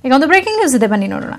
ಈಗ ಒಂದು breaking news ಇದೆ, ಬನ್ನಿ ನೋಡೋಣ.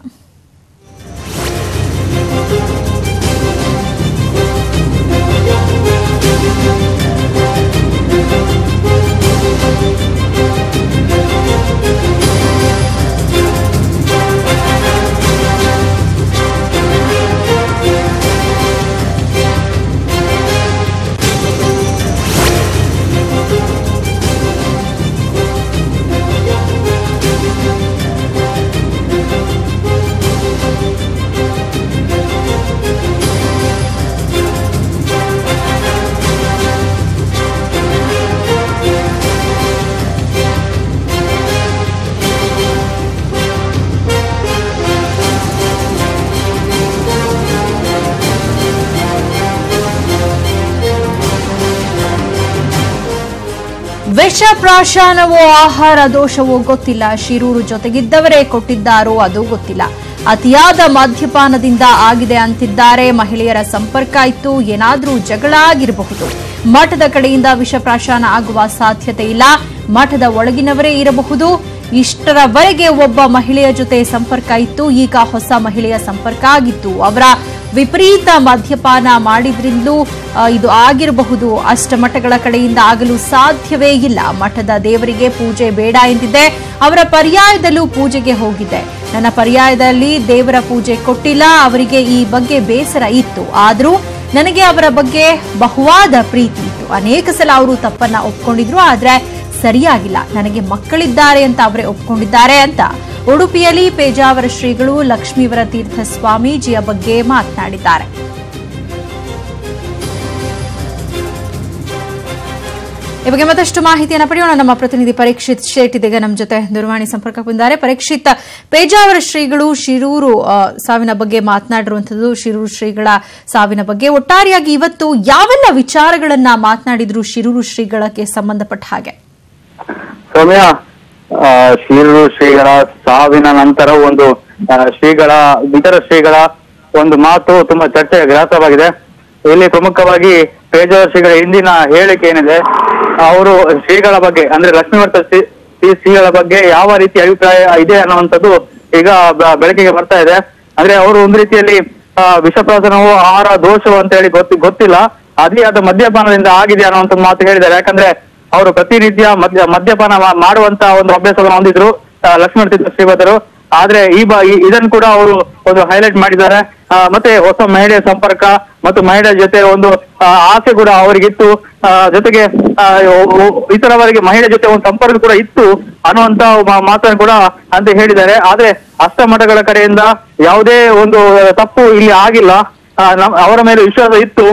ವಿಷ ಪ್ರಾಶನವೋ ಆಹಾರ ದೋಷವೋ ಗೊತ್ತಿಲ್ಲ. ಶಿರೂರು ಜೊತೆಗಿದ್ದವರೇ ಕೊಟ್ಟಿದ್ದಾರೋ ಅದು ಗೊತ್ತಿಲ್ಲ. ಅತಿಯಾದ ಮದ್ಯಪಾನದಿಂದ ಆಗಿದೆ ಅಂತಿದ್ದಾರೆ. ಮಹಿಳೆಯರ ಸಂಪರ್ಕ ಇತ್ತು, ಏನಾದ್ರೂ ಜಗಳ ಆಗಿರಬಹುದು. ಮಠದ ಕಡೆಯಿಂದ ವಿಷ ಪ್ರಾಶನ ಆಗುವ ಸಾಧ್ಯತೆ ಇಲ್ಲ. ಮಠದ ಒಳಗಿನವರೇ ಇರಬಹುದು. ಇಷ್ಟರವರೆಗೆ ಒಬ್ಬ ಮಹಿಳೆಯ ಜೊತೆ ಸಂಪರ್ಕ ಇತ್ತು, ಈಗ ಹೊಸ ಮಹಿಳೆಯ ಸಂಪರ್ಕ ಆಗಿತ್ತು. ಅವರ ವಿಪರೀತ ಮದ್ಯಪಾನ ಮಾಡಿದ್ರಿಂದಲೂ ಇದು ಆಗಿರಬಹುದು. ಅಷ್ಟಮಠಗಳ ಕಡೆಯಿಂದ ಆಗಲು ಸಾಧ್ಯವೇ ಇಲ್ಲ. ಮಠದ ದೇವರಿಗೆ ಪೂಜೆ ಬೇಡ ಎಂದಿದ್ದೆ, ಅವರ ಪರ್ಯಾಯದಲ್ಲೂ ಪೂಜೆಗೆ ಹೋಗಿದ್ದೆ. ನನ್ನ ಪರ್ಯಾಯದಲ್ಲಿ ದೇವರ ಪೂಜೆ ಕೊಟ್ಟಿಲ್ಲ. ಅವರಿಗೆ ಈ ಬಗ್ಗೆ ಬೇಸರ ಇತ್ತು, ಆದರೂ ನನಗೆ ಅವರ ಬಗ್ಗೆ ಬಹುವಾದ ಪ್ರೀತಿ ಇತ್ತು. ಅನೇಕ ಸಲ ಅವರು ತಪ್ಪನ್ನ ಒಪ್ಕೊಂಡಿದ್ರು, ಆದ್ರೆ ಸರಿಯಾಗಿಲ್ಲ. ನನಗೆ ಮಕ್ಕಳಿದ್ದಾರೆ ಅಂತ ಅವರೇ ಒಪ್ಕೊಂಡಿದ್ದಾರೆ ಅಂತ ಉಡುಪಿಯಲ್ಲಿ ಪೇಜಾವರ ಶ್ರೀಗಳು ಲಕ್ಷ್ಮೀವರ ತೀರ್ಥ ಸ್ವಾಮೀಜಿಯ ಬಗ್ಗೆ ಮಾತನಾಡಿದ್ದಾರೆ. ಈ ಬಗ್ಗೆ ಮತ್ತಷ್ಟು ಮಾಹಿತಿಯನ್ನು ಪಡೆಯೋಣ. ನಮ್ಮ ಪ್ರತಿನಿಧಿ ಪರೀಕ್ಷಿತ್ ಶೇಟ್ ಇದೀಗ ನಮ್ಮ ಜೊತೆ ದೂರವಾಣಿ ಸಂಪರ್ಕ ಹೊಂದಿದ್ದಾರೆ. ಪರೀಕ್ಷಿತ್, ಪೇಜಾವರ ಶ್ರೀಗಳು ಶಿರೂರು ಸಾವಿನ ಬಗ್ಗೆ ಮಾತನಾಡಿರುವಂತದ್ದು, ಶಿರೂರು ಶ್ರೀಗಳ ಸಾವಿನ ಬಗ್ಗೆ ಒಟ್ಟಾರೆಯಾಗಿ ಇವತ್ತು ಯಾವೆಲ್ಲ ವಿಚಾರಗಳನ್ನ ಮಾತನಾಡಿದ್ರು ಶಿರೂರು ಶ್ರೀಗಳಕ್ಕೆ ಸಂಬಂಧಪಟ್ಟ ಹಾಗೆ? ಸೌಮ್ಯ, ಶಿರೂರು ಶ್ರೀಗಳ ಸಾವಿನ ನಂತರ ಒಂದು ಇತರ ಶ್ರೀಗಳ ಒಂದು ಮಾತು ತುಂಬಾ ಚರ್ಚೆಯ ಗ್ರಾಸವಾಗಿದೆ. ಇಲ್ಲಿ ಪ್ರಮುಖವಾಗಿ ಪೇಜಾವರ ಶ್ರೀಗಳ ಹಿಂದಿನ ಹೇಳಿಕೆ ಏನಿದೆ, ಅವರು ಶ್ರೀಗಳ ಬಗ್ಗೆ ಅಂದ್ರೆ ಲಕ್ಷ್ಮೀವರ್ತ ಶ್ರೀಗಳ ಬಗ್ಗೆ ಯಾವ ರೀತಿ ಅಭಿಪ್ರಾಯ ಇದೆ ಅನ್ನುವಂಥದ್ದು ಈಗ ಬೆಳಕಿಗೆ ಬರ್ತಾ ಇದೆ. ಅಂದ್ರೆ ಅವರು ಒಂದು ರೀತಿಯಲ್ಲಿ ವಿಷಪ್ರಾಶನವು ಆಹಾರ ದೋಷವು ಅಂತ ಹೇಳಿ ಗೊತ್ತಿಲ್ಲ, ಅತಿಯಾದ ಮದ್ಯಪಾನದಿಂದ ಆಗಿದೆ ಅನ್ನುವಂಥ ಮಾತು ಹೇಳಿದ್ದಾರೆ. ಯಾಕಂದ್ರೆ ಅವರು ಪ್ರತಿನಿತ್ಯ ಮದ್ಯಪಾನ ಮಾಡುವಂತ ಒಂದು ಅಭ್ಯಾಸವನ್ನು ಹೊಂದಿದ್ರು ಲಕ್ಷ್ಮೀವರ್ತ ಶ್ರೀಪಾದರು. ಆದ್ರೆ ಇದನ್ನು ಕೂಡ ಅವರು ಒಂದು ಹೈಲೈಟ್ ಮಾಡಿದ್ದಾರೆ. ಮತ್ತೆ ಹೊಸ ಮಹಿಳೆಯ ಸಂಪರ್ಕ ಮತ್ತು ಮಹಿಳೆಯ ಜೊತೆ ಒಂದು ಆಸೆ ಕೂಡ ಅವರಿಗಿತ್ತು. ಜೊತೆಗೆ ಇತರವರಿಗೆ ಮಹಿಳೆ ಜೊತೆ ಒಂದು ಸಂಪರ್ಕ ಕೂಡ ಇತ್ತು ಅನ್ನುವಂತ ಮಾತನ್ನು ಕೂಡ ಅಂತ ಹೇಳಿದ್ದಾರೆ. ಆದ್ರೆ ಅಷ್ಟಮಠಗಳ ಕಡೆಯಿಂದ ಯಾವುದೇ ಒಂದು ತಪ್ಪು ಇಲ್ಲಿ ಆಗಿಲ್ಲ. ಅವರ ಮೇಲೆ ವಿಶ್ವಾಸ ಇತ್ತು,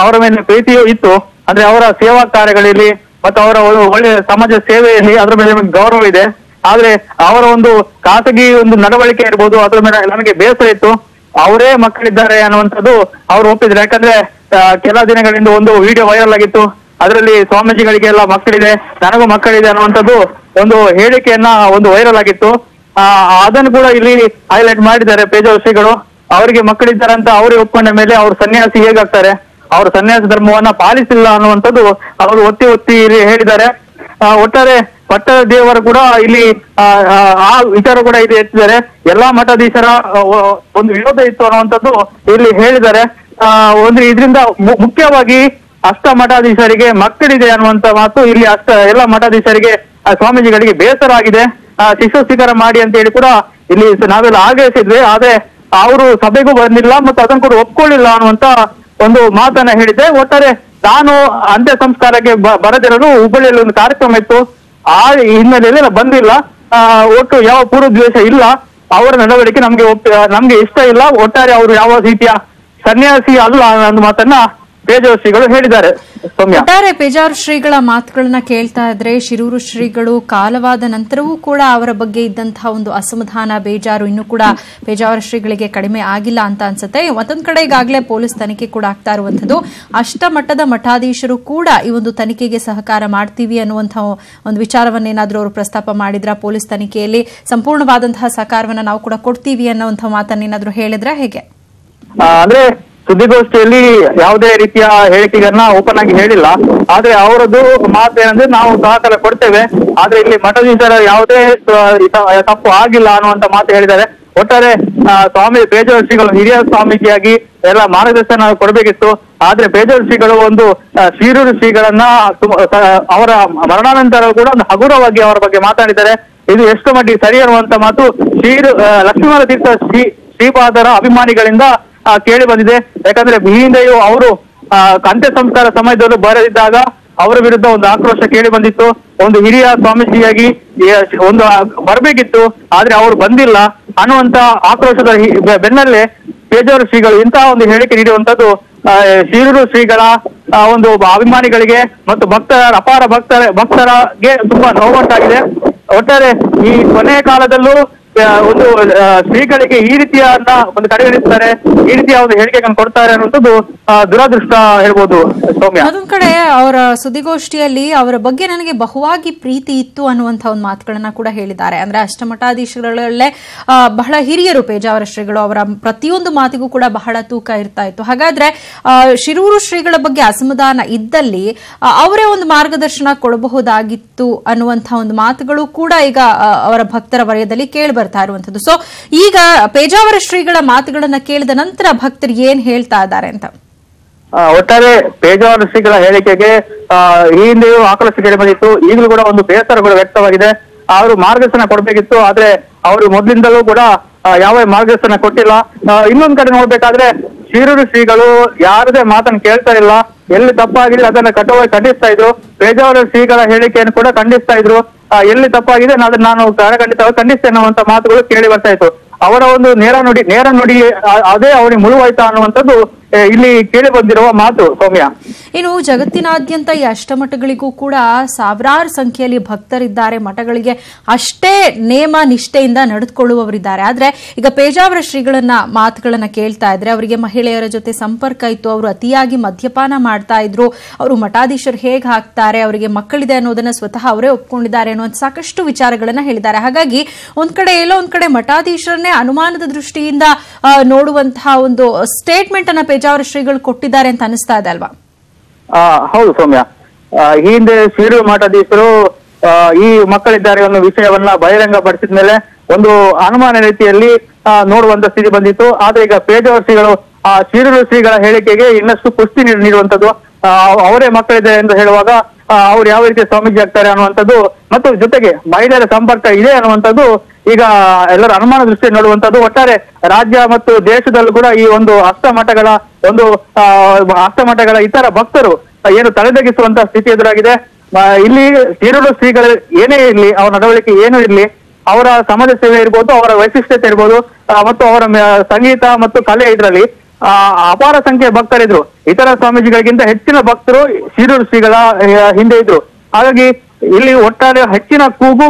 ಅವರ ಮೇಲೆ ಪ್ರೀತಿಯೂ ಇತ್ತು. ಅಂದ್ರೆ ಅವರ ಸೇವಾ ಕಾರ್ಯಗಳಲ್ಲಿ ಮತ್ತು ಅವರ ಒಳ್ಳೆಯ ಸಮಾಜ ಸೇವೆಯಲ್ಲಿ ಅದರ ಮೇಲೆ ಗೌರವ ಇದೆ. ಆದ್ರೆ ಅವರ ಒಂದು ಖಾಸಗಿ ಒಂದು ನಡವಳಿಕೆ ಇರ್ಬೋದು, ಅದರ ಮೇಲೆ ನನಗೆ ಬೇಸರ ಇತ್ತು. ಅವರೇ ಮಕ್ಕಳಿದ್ದಾರೆ ಅನ್ನುವಂಥದ್ದು ಅವರು ಒಪ್ಪಿದ್ರು. ಯಾಕಂದ್ರೆ ಕೆಲ ದಿನಗಳಿಂದ ಒಂದು ವಿಡಿಯೋ ವೈರಲ್ ಆಗಿತ್ತು, ಅದರಲ್ಲಿ ಸ್ವಾಮೀಜಿಗಳಿಗೆಲ್ಲ ಮಕ್ಕಳಿದೆ, ನನಗೂ ಮಕ್ಕಳಿದೆ ಅನ್ನುವಂಥದ್ದು ಒಂದು ಹೇಳಿಕೆಯನ್ನ ಒಂದು ವೈರಲ್ ಆಗಿತ್ತು. ಅದನ್ನು ಕೂಡ ಇಲ್ಲಿ ಹೈಲೈಟ್ ಮಾಡಿದ್ದಾರೆ ಪೇಜಾವರ ಶ್ರೀಗಳು. ಅವರಿಗೆ ಮಕ್ಕಳಿದ್ದಾರೆ ಅಂತ ಅವರೇ ಒಪ್ಕೊಂಡ ಮೇಲೆ ಅವರು ಸನ್ಯಾಸಿ ಹೇಗಾಗ್ತಾರೆ, ಅವರು ಸನ್ಯಾಸ ಧರ್ಮವನ್ನ ಪಾಲಿಸಿಲ್ಲ ಅನ್ನುವಂಥದ್ದು ಅವರು ಒತ್ತಿ ಇಲ್ಲಿ ಹೇಳಿದ್ದಾರೆ. ಒಟ್ಟಾರೆ ಪಟ್ಟದ ದೇವರು ಕೂಡ ಇಲ್ಲಿ ಆ ವಿಚಾರ ಕೂಡ ಇಲ್ಲಿ ಎತ್ತಿದ್ದಾರೆ. ಎಲ್ಲಾ ಮಠಾಧೀಶರ ಒಂದು ವಿರೋಧ ಇತ್ತು ಅನ್ನುವಂಥದ್ದು ಇಲ್ಲಿ ಹೇಳಿದ್ದಾರೆ. ಇದರಿಂದ ಮುಖ್ಯವಾಗಿ ಅಷ್ಟ ಮಠಾಧೀಶರಿಗೆ ಮಕ್ಕಳಿದೆ ಅನ್ನುವಂತ ಮಾತು ಇಲ್ಲಿ ಎಲ್ಲ ಮಠಾಧೀಶರಿಗೆ ಸ್ವಾಮೀಜಿಗಳಿಗೆ ಬೇಸರ ಆಗಿದೆ. ಶಿಷ್ಯ ಸ್ವೀಕಾರ ಮಾಡಿ ಅಂತ ಹೇಳಿ ಕೂಡ ಇಲ್ಲಿ ನಾವೆಲ್ಲ ಆಗ್ರಹಿಸಿದ್ವಿ. ಆದ್ರೆ ಅವರು ಸಭೆಗೂ ಬಂದಿಲ್ಲ ಮತ್ತು ಅದನ್ನು ಕೂಡ ಒಪ್ಕೊಳ್ಳಿಲ್ಲ ಅನ್ನುವಂತ ಒಂದು ಮಾತನ್ನ ಹೇಳಿದ್ದೆ. ಒಟ್ಟಾರೆ ನಾನು ಅಂತ್ಯ ಸಂಸ್ಕಾರಕ್ಕೆ ಬರದಿರಲು ಹುಬ್ಬಳ್ಳಿಯಲ್ಲಿ ಒಂದು ಕಾರ್ಯಕ್ರಮ ಇತ್ತು, ಆ ಹಿನ್ನೆಲೆಯಲ್ಲಿ ಬಂದಿಲ್ಲ. ಒಟ್ಟು ಯಾವ ಪೂರ್ವ ದ್ವೇಷ ಇಲ್ಲ, ಅವರ ನಡವಳಿಕೆ ನಮ್ಗೆ ಇಷ್ಟ ಇಲ್ಲ. ಒಟ್ಟಾರೆ ಅವರು ಯಾವ ರೀತಿಯ ಸನ್ಯಾಸಿ ಅಲ್ಲ ಅನ್ನೋ ಮಾತನ್ನ ಪೇಜಾವರ ಶ್ರೀಗಳು ಹೇಳಿದ್ದಾರೆ. ಒಟ್ಟಾರೆ ಪೇಜಾವರ ಶ್ರೀಗಳ ಮಾತುಗಳನ್ನ ಕೇಳ್ತಾ ಇದ್ರೆ ಶಿರೂರು ಶ್ರೀಗಳು ಕಾಲವಾದ ನಂತರವೂ ಕೂಡ ಅವರ ಬಗ್ಗೆ ಇದ್ದಂತಹ ಒಂದು ಅಸಮಾಧಾನ, ಬೇಜಾರು ಇನ್ನೂ ಕೂಡ ಪೇಜಾವರ ಶ್ರೀಗಳಿಗೆ ಕಡಿಮೆ ಆಗಿಲ್ಲ ಅಂತ ಅನ್ಸುತ್ತೆ. ಮತ್ತೊಂದ್ ಕಡೆ ಈಗಾಗಲೇ ಪೊಲೀಸ್ ತನಿಖೆ ಕೂಡ ಆಗ್ತಾ ಇರುವಂತದ್ದು. ಅಷ್ಟಮಟ್ಟದ ಮಠಾಧೀಶರು ಕೂಡ ಈ ಒಂದು ತನಿಖೆಗೆ ಸಹಕಾರ ಮಾಡ್ತೀವಿ ಅನ್ನುವಂತಹ ಒಂದು ವಿಚಾರವನ್ನೇನಾದ್ರೂ ಅವರು ಪ್ರಸ್ತಾಪ ಮಾಡಿದ್ರ, ಪೊಲೀಸ್ ತನಿಖೆಯಲ್ಲಿ ಸಂಪೂರ್ಣವಾದಂತಹ ಸಹಕಾರವನ್ನ ನಾವು ಕೂಡ ಕೊಡ್ತೀವಿ ಅನ್ನುವಂತಹ ಮಾತನ್ನೇನಾದ್ರೂ ಹೇಳಿದ್ರೆ ಹೇಗೆ? ಅಂದ್ರೆ ಸುದ್ದಿಗೋಷ್ಠಿಯಲ್ಲಿ ಯಾವುದೇ ರೀತಿಯ ಹೇಳಿಕೆಗಳನ್ನ ಓಪನ್ ಆಗಿ ಹೇಳಿಲ್ಲ. ಆದ್ರೆ ಅವರದ್ದು ಮಾತು ಏನಂದ್ರೆ ನಾವು ಸಹಕಾರ ಕೊಡ್ತೇವೆ, ಆದ್ರೆ ಇಲ್ಲಿ ಮಠಾಧೀಶರ ಯಾವುದೇ ತಪ್ಪು ಆಗಿಲ್ಲ ಅನ್ನುವಂತ ಮಾತು ಹೇಳಿದ್ದಾರೆ. ಒಟ್ಟಾರೆ ಸ್ವಾಮಿ ಪೇಜಾವರ ಶ್ರೀಗಳು ಹಿರಿಯ ಸ್ವಾಮೀಜಿಯಾಗಿ ಎಲ್ಲ ಮಾರ್ಗದರ್ಶನ ಕೊಡಬೇಕಿತ್ತು. ಆದ್ರೆ ಪೇಜಾವರ ಶ್ರೀಗಳು ಒಂದು ಶಿರೂರು ಶ್ರೀಗಳನ್ನ ಅವರ ಮರಣಾನಂತರ ಕೂಡ ಒಂದು ಹಗುರವಾಗಿ ಅವರ ಬಗ್ಗೆ ಮಾತಾಡಿದ್ದಾರೆ. ಇದು ಎಷ್ಟು ಮಟ್ಟಿಗೆ ಸರಿ ಅನ್ನುವಂತ ಮಾತು ಲಕ್ಷ್ಮೀನಾಥ ತೀರ್ಥ ಶ್ರೀಪಾದರ ಅಭಿಮಾನಿಗಳಿಂದ ಕೇಳಿ ಬಂದಿದೆ. ಯಾಕಂದ್ರೆ ಈ ಹಿಂದೆಯೂ ಅವರು ಅಂತ್ಯ ಸಂಸ್ಕಾರ ಸಮಯದಲ್ಲೂ ಬರೆದಿದ್ದಾಗ ಅವರ ವಿರುದ್ಧ ಒಂದು ಆಕ್ರೋಶ ಕೇಳಿ ಬಂದಿತ್ತು. ಒಂದು ಹಿರಿಯ ಸ್ವಾಮೀಜಿಯಾಗಿ ಒಂದು ಬರಬೇಕಿತ್ತು, ಆದ್ರೆ ಅವರು ಬಂದಿಲ್ಲ ಅನ್ನುವಂತ ಆಕ್ರೋಶದ ಬೆನ್ನಲ್ಲೇ ಪೇಜಾವರ ಶ್ರೀಗಳು ಇಂತಹ ಒಂದು ಹೇಳಿಕೆ ನೀಡುವಂತದ್ದು ಶಿರೂರು ಶ್ರೀಗಳ ಒಂದು ಅಭಿಮಾನಿಗಳಿಗೆ ಮತ್ತು ಅಪಾರ ಭಕ್ತರಿಗೆ ತುಂಬಾ ನೋವುಂಟಾಗಿದೆ. ಒಟ್ಟಾರೆ ಈ ಕೊನೆಯ ಕಾಲದಲ್ಲೂ ಒಂದು ಶ್ರೀಗಳಿಗೆ ಈ ರೀತಿಯ ಒಂದು ಕಡೆಗಣಿಸ್ತಾರೆ, ಈ ರೀತಿಯ ಒಂದು ಹೇಳಿಕೆಗಳನ್ನು ಕೊಡ್ತಾರೆ ಅನ್ನುವಂಥದ್ದು ದುರದೃಷ್ಟ ಹೇಳ್ಬೋದು ಸೌಮ್ಯ. ಅದೊಂದ್ ಕಡೆ ಅವರ ಸುದ್ದಿಗೋಷ್ಠಿಯಲ್ಲಿ ಅವರ ಬಗ್ಗೆ ನನಗೆ ಬಹುವಾಗಿ ಪ್ರೀತಿ ಇತ್ತು ಅನ್ನುವಂತ ಒಂದು ಮಾತುಗಳನ್ನ ಕೂಡ ಹೇಳಿದ್ದಾರೆ. ಅಂದ್ರೆ ಅಷ್ಟಮಠಾಧೀಶಗಳಲ್ಲೇ ಬಹಳ ಹಿರಿಯರು ಪೇಜಾವರ ಶ್ರೀಗಳು, ಅವರ ಪ್ರತಿಯೊಂದು ಮಾತಿಗೂ ಕೂಡ ಬಹಳ ತೂಕ ಇರ್ತಾ ಇತ್ತು. ಹಾಗಾದ್ರೆ ಶಿರೂರು ಶ್ರೀಗಳ ಬಗ್ಗೆ ಅಸಮಾಧಾನ ಇದ್ದಲ್ಲಿ ಅವರೇ ಒಂದು ಮಾರ್ಗದರ್ಶನ ಕೊಡಬಹುದಾಗಿತ್ತು ಅನ್ನುವಂಥ ಒಂದು ಮಾತುಗಳು ಕೂಡ ಈಗ ಅವರ ಭಕ್ತರ ವಲಯದಲ್ಲಿ ಕೇಳಿ ಬರ್ತಾ ಇರುವಂತದ್ದು. ಸೊ ಈಗ ಪೇಜಾವರ ಶ್ರೀಗಳ ಮಾತುಗಳನ್ನ ಕೇಳಿದ ನಂತರ ಭಕ್ತರು ಏನ್ ಹೇಳ್ತಾ ಇದ್ದಾರೆ ಅಂತ. ಒಟ್ಟಾರೆ ಪೇಜಾವರ ಶ್ರೀಗಳ ಹೇಳಿಕೆಗೆ ಈ ಹಿಂದೆಯೂ ಆಕ್ರೋಶ ಕೇಳಿ ಬಂದಿತ್ತು. ಈಗಲೂ ಕೂಡ ಒಂದು ಬೇಸರಗಳು ವ್ಯಕ್ತವಾಗಿದೆ. ಅವರು ಮಾರ್ಗದರ್ಶನ ಕೊಡ್ಬೇಕಿತ್ತು, ಆದ್ರೆ ಅವರು ಮೊದಲಿಂದಲೂ ಕೂಡ ಯಾವ ಮಾರ್ಗದರ್ಶನ ಕೊಟ್ಟಿಲ್ಲ. ಇನ್ನೊಂದ್ ಕಡೆ ನೋಡ್ಬೇಕಾದ್ರೆ ಶಿರೂರು ಶ್ರೀಗಳು ಯಾರದೇ ಮಾತನ್ನು ಕೇಳ್ತಾ ಇಲ್ಲ. ಎಲ್ಲಿ ತಪ್ಪಾಗಿದೆ ಅದನ್ನ ಕಟ್ಟುವಾಗಿ ಖಂಡಿಸ್ತಾ ಇದ್ರು. ಪೇಜಾವರ ಶ್ರೀಗಳ ಹೇಳಿಕೆಯನ್ನು ಕೂಡ ಖಂಡಿಸ್ತಾ ಇದ್ರು. ಎಲ್ಲಿ ತಪ್ಪಾಗಿದೆ ಅದನ್ನ ನಾನು ಖಂಡಿತವಾಗಿ ಖಂಡಿಸ್ತೇನೆ ಅನ್ನುವಂತ ಮಾತುಗಳು ಕೇಳಿ ಬರ್ತಾ ಇತ್ತು. ಅವರ ಒಂದು ನೇರ ನುಡಿ ಅದೇ ಅವರಿಗೆ ಮುಳುವಾಯ್ತಾ ಅನ್ನುವಂಥದ್ದು ಇಲ್ಲಿ ಕೇಳಿ ಬಂದಿರುವ ಮಾತು ಸೌಮ್ಯ. ಇನ್ನು ಜಗತ್ತಿನಾದ್ಯಂತ ಈ ಅಷ್ಟಮಠಗಳಿಗೂ ಕೂಡ ಸಾವಿರಾರು ಸಂಖ್ಯೆಯಲ್ಲಿ ಭಕ್ತರಿದ್ದಾರೆ. ಮಠಗಳಿಗೆ ಅಷ್ಟೇ ನೇಮ ನಿಷ್ಠೆಯಿಂದ ನಡೆದುಕೊಳ್ಳುವವರಿದ್ದಾರೆ. ಆದ್ರೆ ಈಗ ಪೇಜಾವರ ಶ್ರೀಗಳನ್ನ ಮಾತುಗಳನ್ನ ಕೇಳ್ತಾ ಇದ್ರೆ ಅವರಿಗೆ ಮಹಿಳೆಯರ ಜೊತೆ ಸಂಪರ್ಕ ಇತ್ತು, ಅವರು ಅತಿಯಾಗಿ ಮದ್ಯಪಾನ ಮಾಡ್ತಾ ಇದ್ರು, ಅವರು ಮಠಾಧೀಶರು ಹೇಗೆ ಹಾಕ್ತಾರೆ, ಅವರಿಗೆ ಮಕ್ಕಳಿದೆ ಅನ್ನೋದನ್ನ ಸ್ವತಃ ಅವರೇ ಒಪ್ಕೊಂಡಿದ್ದಾರೆ ಅನ್ನುವಂಥ ಸಾಕಷ್ಟು ವಿಚಾರಗಳನ್ನ ಹೇಳಿದ್ದಾರೆ. ಹಾಗಾಗಿ ಒಂದ್ ಕಡೆ ಎಲ್ಲೋ ಒಂದ್ ಕಡೆ ಮಠಾಧೀಶರನ್ನೇ ಅನುಮಾನದ ದೃಷ್ಟಿಯಿಂದ ನೋಡುವಂತಹ ಒಂದು ಸ್ಟೇಟ್ಮೆಂಟ್ ಅನ್ನ ಪೇಜಾವರ ಶ್ರೀಗಳು ಕೊಟ್ಟಿದ್ದಾರೆ ಅಂತ ಅನಿಸ್ತಾ ಇದೆ ಅಲ್ವಾ? ಹೌದು ಸೌಮ್ಯ. ಈ ಹಿಂದೆ ಶಿರೂರು ಮಠಾಧೀಶರು ಈ ಮಕ್ಕಳಿದ್ದಾರೆ ಅನ್ನೋ ವಿಷಯವನ್ನ ಬಹಿರಂಗ ಪಡಿಸಿದ ಮೇಲೆ ಒಂದು ಅನುಮಾನ ರೀತಿಯಲ್ಲಿ ನೋಡುವಂತ ಸ್ಥಿತಿ ಬಂದಿತ್ತು. ಆದ್ರೆ ಈಗ ಪೇಜಾವರ ಶ್ರೀಗಳು ಶಿರೂರು ಶ್ರೀಗಳ ಹೇಳಿಕೆಗೆ ಇನ್ನಷ್ಟು ಪುಷ್ಟಿ ನೀಡುವಂತದ್ದು. ಅವರೇ ಮಕ್ಕಳಿದೆ ಎಂದು ಹೇಳುವಾಗ ಅವ್ರು ಯಾವ ರೀತಿ ಸ್ವಾಮೀಜಿ ಆಗ್ತಾರೆ ಅನ್ನುವಂಥದ್ದು ಮತ್ತು ಜೊತೆಗೆ ಮಹಿಳೆಯರ ಸಂಪರ್ಕ ಇದೆ ಅನ್ನುವಂಥದ್ದು ಈಗ ಎಲ್ಲರ ಅನುಮಾನ ದೃಷ್ಟಿ ನೋಡುವಂತದ್ದು. ಒಟ್ಟಾರೆ ರಾಜ್ಯ ಮತ್ತು ದೇಶದಲ್ಲೂ ಕೂಡ ಈ ಒಂದು ಅಷ್ಟಮಠಗಳ ಇತರ ಭಕ್ತರು ಏನು ತಲೆದಗ್ಗಿಸುವಂತ ಸ್ಥಿತಿ ಎದುರಾಗಿದೆ. ಇಲ್ಲಿ ಶಿರೂರು ಶ್ರೀಗಳು ಏನೇ ಇರ್ಲಿ, ಅವರ ನಡವಳಿಕೆ ಏನೂ ಇರ್ಲಿ, ಅವರ ಸಮಾಜ ಸೇವೆ ಇರ್ಬೋದು, ಅವರ ವೈಶಿಷ್ಟ್ಯತೆ ಇರ್ಬೋದು, ಮತ್ತು ಅವರ ಸಂಗೀತ ಮತ್ತು ಕಲೆ ಇದರಲ್ಲಿ ಅಪಾರ ಸಂಖ್ಯೆಯ ಭಕ್ತರಿದ್ರು. ಇತರ ಸ್ವಾಮೀಜಿಗಳಿಗಿಂತ ಹೆಚ್ಚಿನ ಭಕ್ತರು ಶಿರೂರು ಶ್ರೀಗಳ ಹಿಂದೆ ಇದ್ರು. ಹಾಗಾಗಿ ಇಲ್ಲಿ ಒಟ್ಟಾರೆ ಹೆಚ್ಚಿನ ಕೂಗು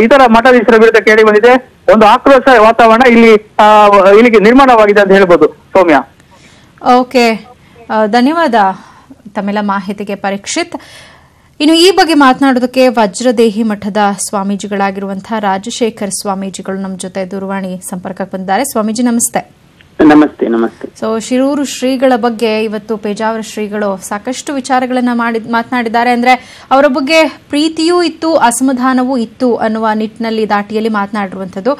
ಇತರ ಮಠಾಧೀಶರ ವಿರುದ್ಧ ಕೇಳಿ ಬಂದಿದೆ. ಒಂದು ಆಕ್ರೋಶ ವಾತಾವರಣ ಇಲ್ಲಿಗೆ ನಿರ್ಮಾಣವಾಗಿದೆ ಅಂತ ಹೇಳ್ಬೋದು ಸೌಮ್ಯ. ಓಕೆ, ಧನ್ಯವಾದ ತಮ್ಮೆಲ್ಲ ಮಾಹಿತಿಗೆ ಪರೀಕ್ಷಿತ್. ಇನ್ನು ಈ ಬಗ್ಗೆ ಮಾತನಾಡೋದಕ್ಕೆ ವಜ್ರದೇಹಿ ಮಠದ ಸ್ವಾಮೀಜಿಗಳಾಗಿರುವಂತಹ ರಾಜಶೇಖರ್ ಸ್ವಾಮೀಜಿಗಳು ನಮ್ಮ ಜೊತೆ ದೂರವಾಣಿ ಸಂಪರ್ಕಕ್ಕೆ ಬಂದಿದ್ದಾರೆ. ಸ್ವಾಮೀಜಿ ನಮಸ್ತೆ. ನಮಸ್ತೆ. ನಮಸ್ತೆ. ಸೊ ಶಿರೂರು ಶ್ರೀಗಳ ಬಗ್ಗೆ ಇವತ್ತು ಪೇಜಾವರ ಶ್ರೀಗಳು ಸಾಕಷ್ಟು ವಿಚಾರಗಳನ್ನ ಮಾತನಾಡಿದ್ದಾರೆ. ಅಂದ್ರೆ ಅವರ ಬಗ್ಗೆ ಪ್ರೀತಿಯೂ ಇತ್ತು, ಅಸಮಾಧಾನವೂ ಇತ್ತು ಅನ್ನುವ ನಿಟ್ಟಿನಲ್ಲಿ ದಾಟಿಯಲ್ಲಿ ಮಾತನಾಡಿರುವಂತದ್ದು.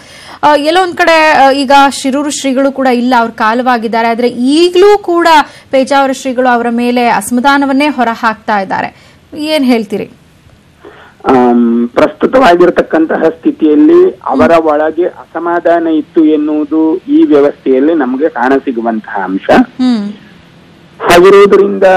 ಎಲ್ಲೋ ಒಂದ್ ಕಡೆ ಈಗ ಶಿರೂರು ಶ್ರೀಗಳು ಕೂಡ ಇಲ್ಲ, ಅವ್ರ ಕಾಲವಾಗಿದ್ದಾರೆ. ಆದ್ರೆ ಈಗಲೂ ಕೂಡ ಪೇಜಾವರ ಶ್ರೀಗಳು ಅವರ ಮೇಲೆ ಅಸಮಾಧಾನವನ್ನೇ ಹೊರ ಹಾಕ್ತಾ ಇದ್ದಾರೆ. ಏನ್ ಹೇಳ್ತೀರಿ? ಪ್ರಸ್ತುತವಾಗಿರತಕ್ಕಂತಹ ಸ್ಥಿತಿಯಲ್ಲಿ ಅವರ ಒಳಗೆ ಅಸಮಾಧಾನ ಇತ್ತು ಎನ್ನುವುದು ಈ ವ್ಯವಸ್ಥೆಯಲ್ಲಿ ನಮಗೆ ಕಾಣಸಿಗುವಂತಹ ಅಂಶ. ಹಾಗಿರುವುದರಿಂದ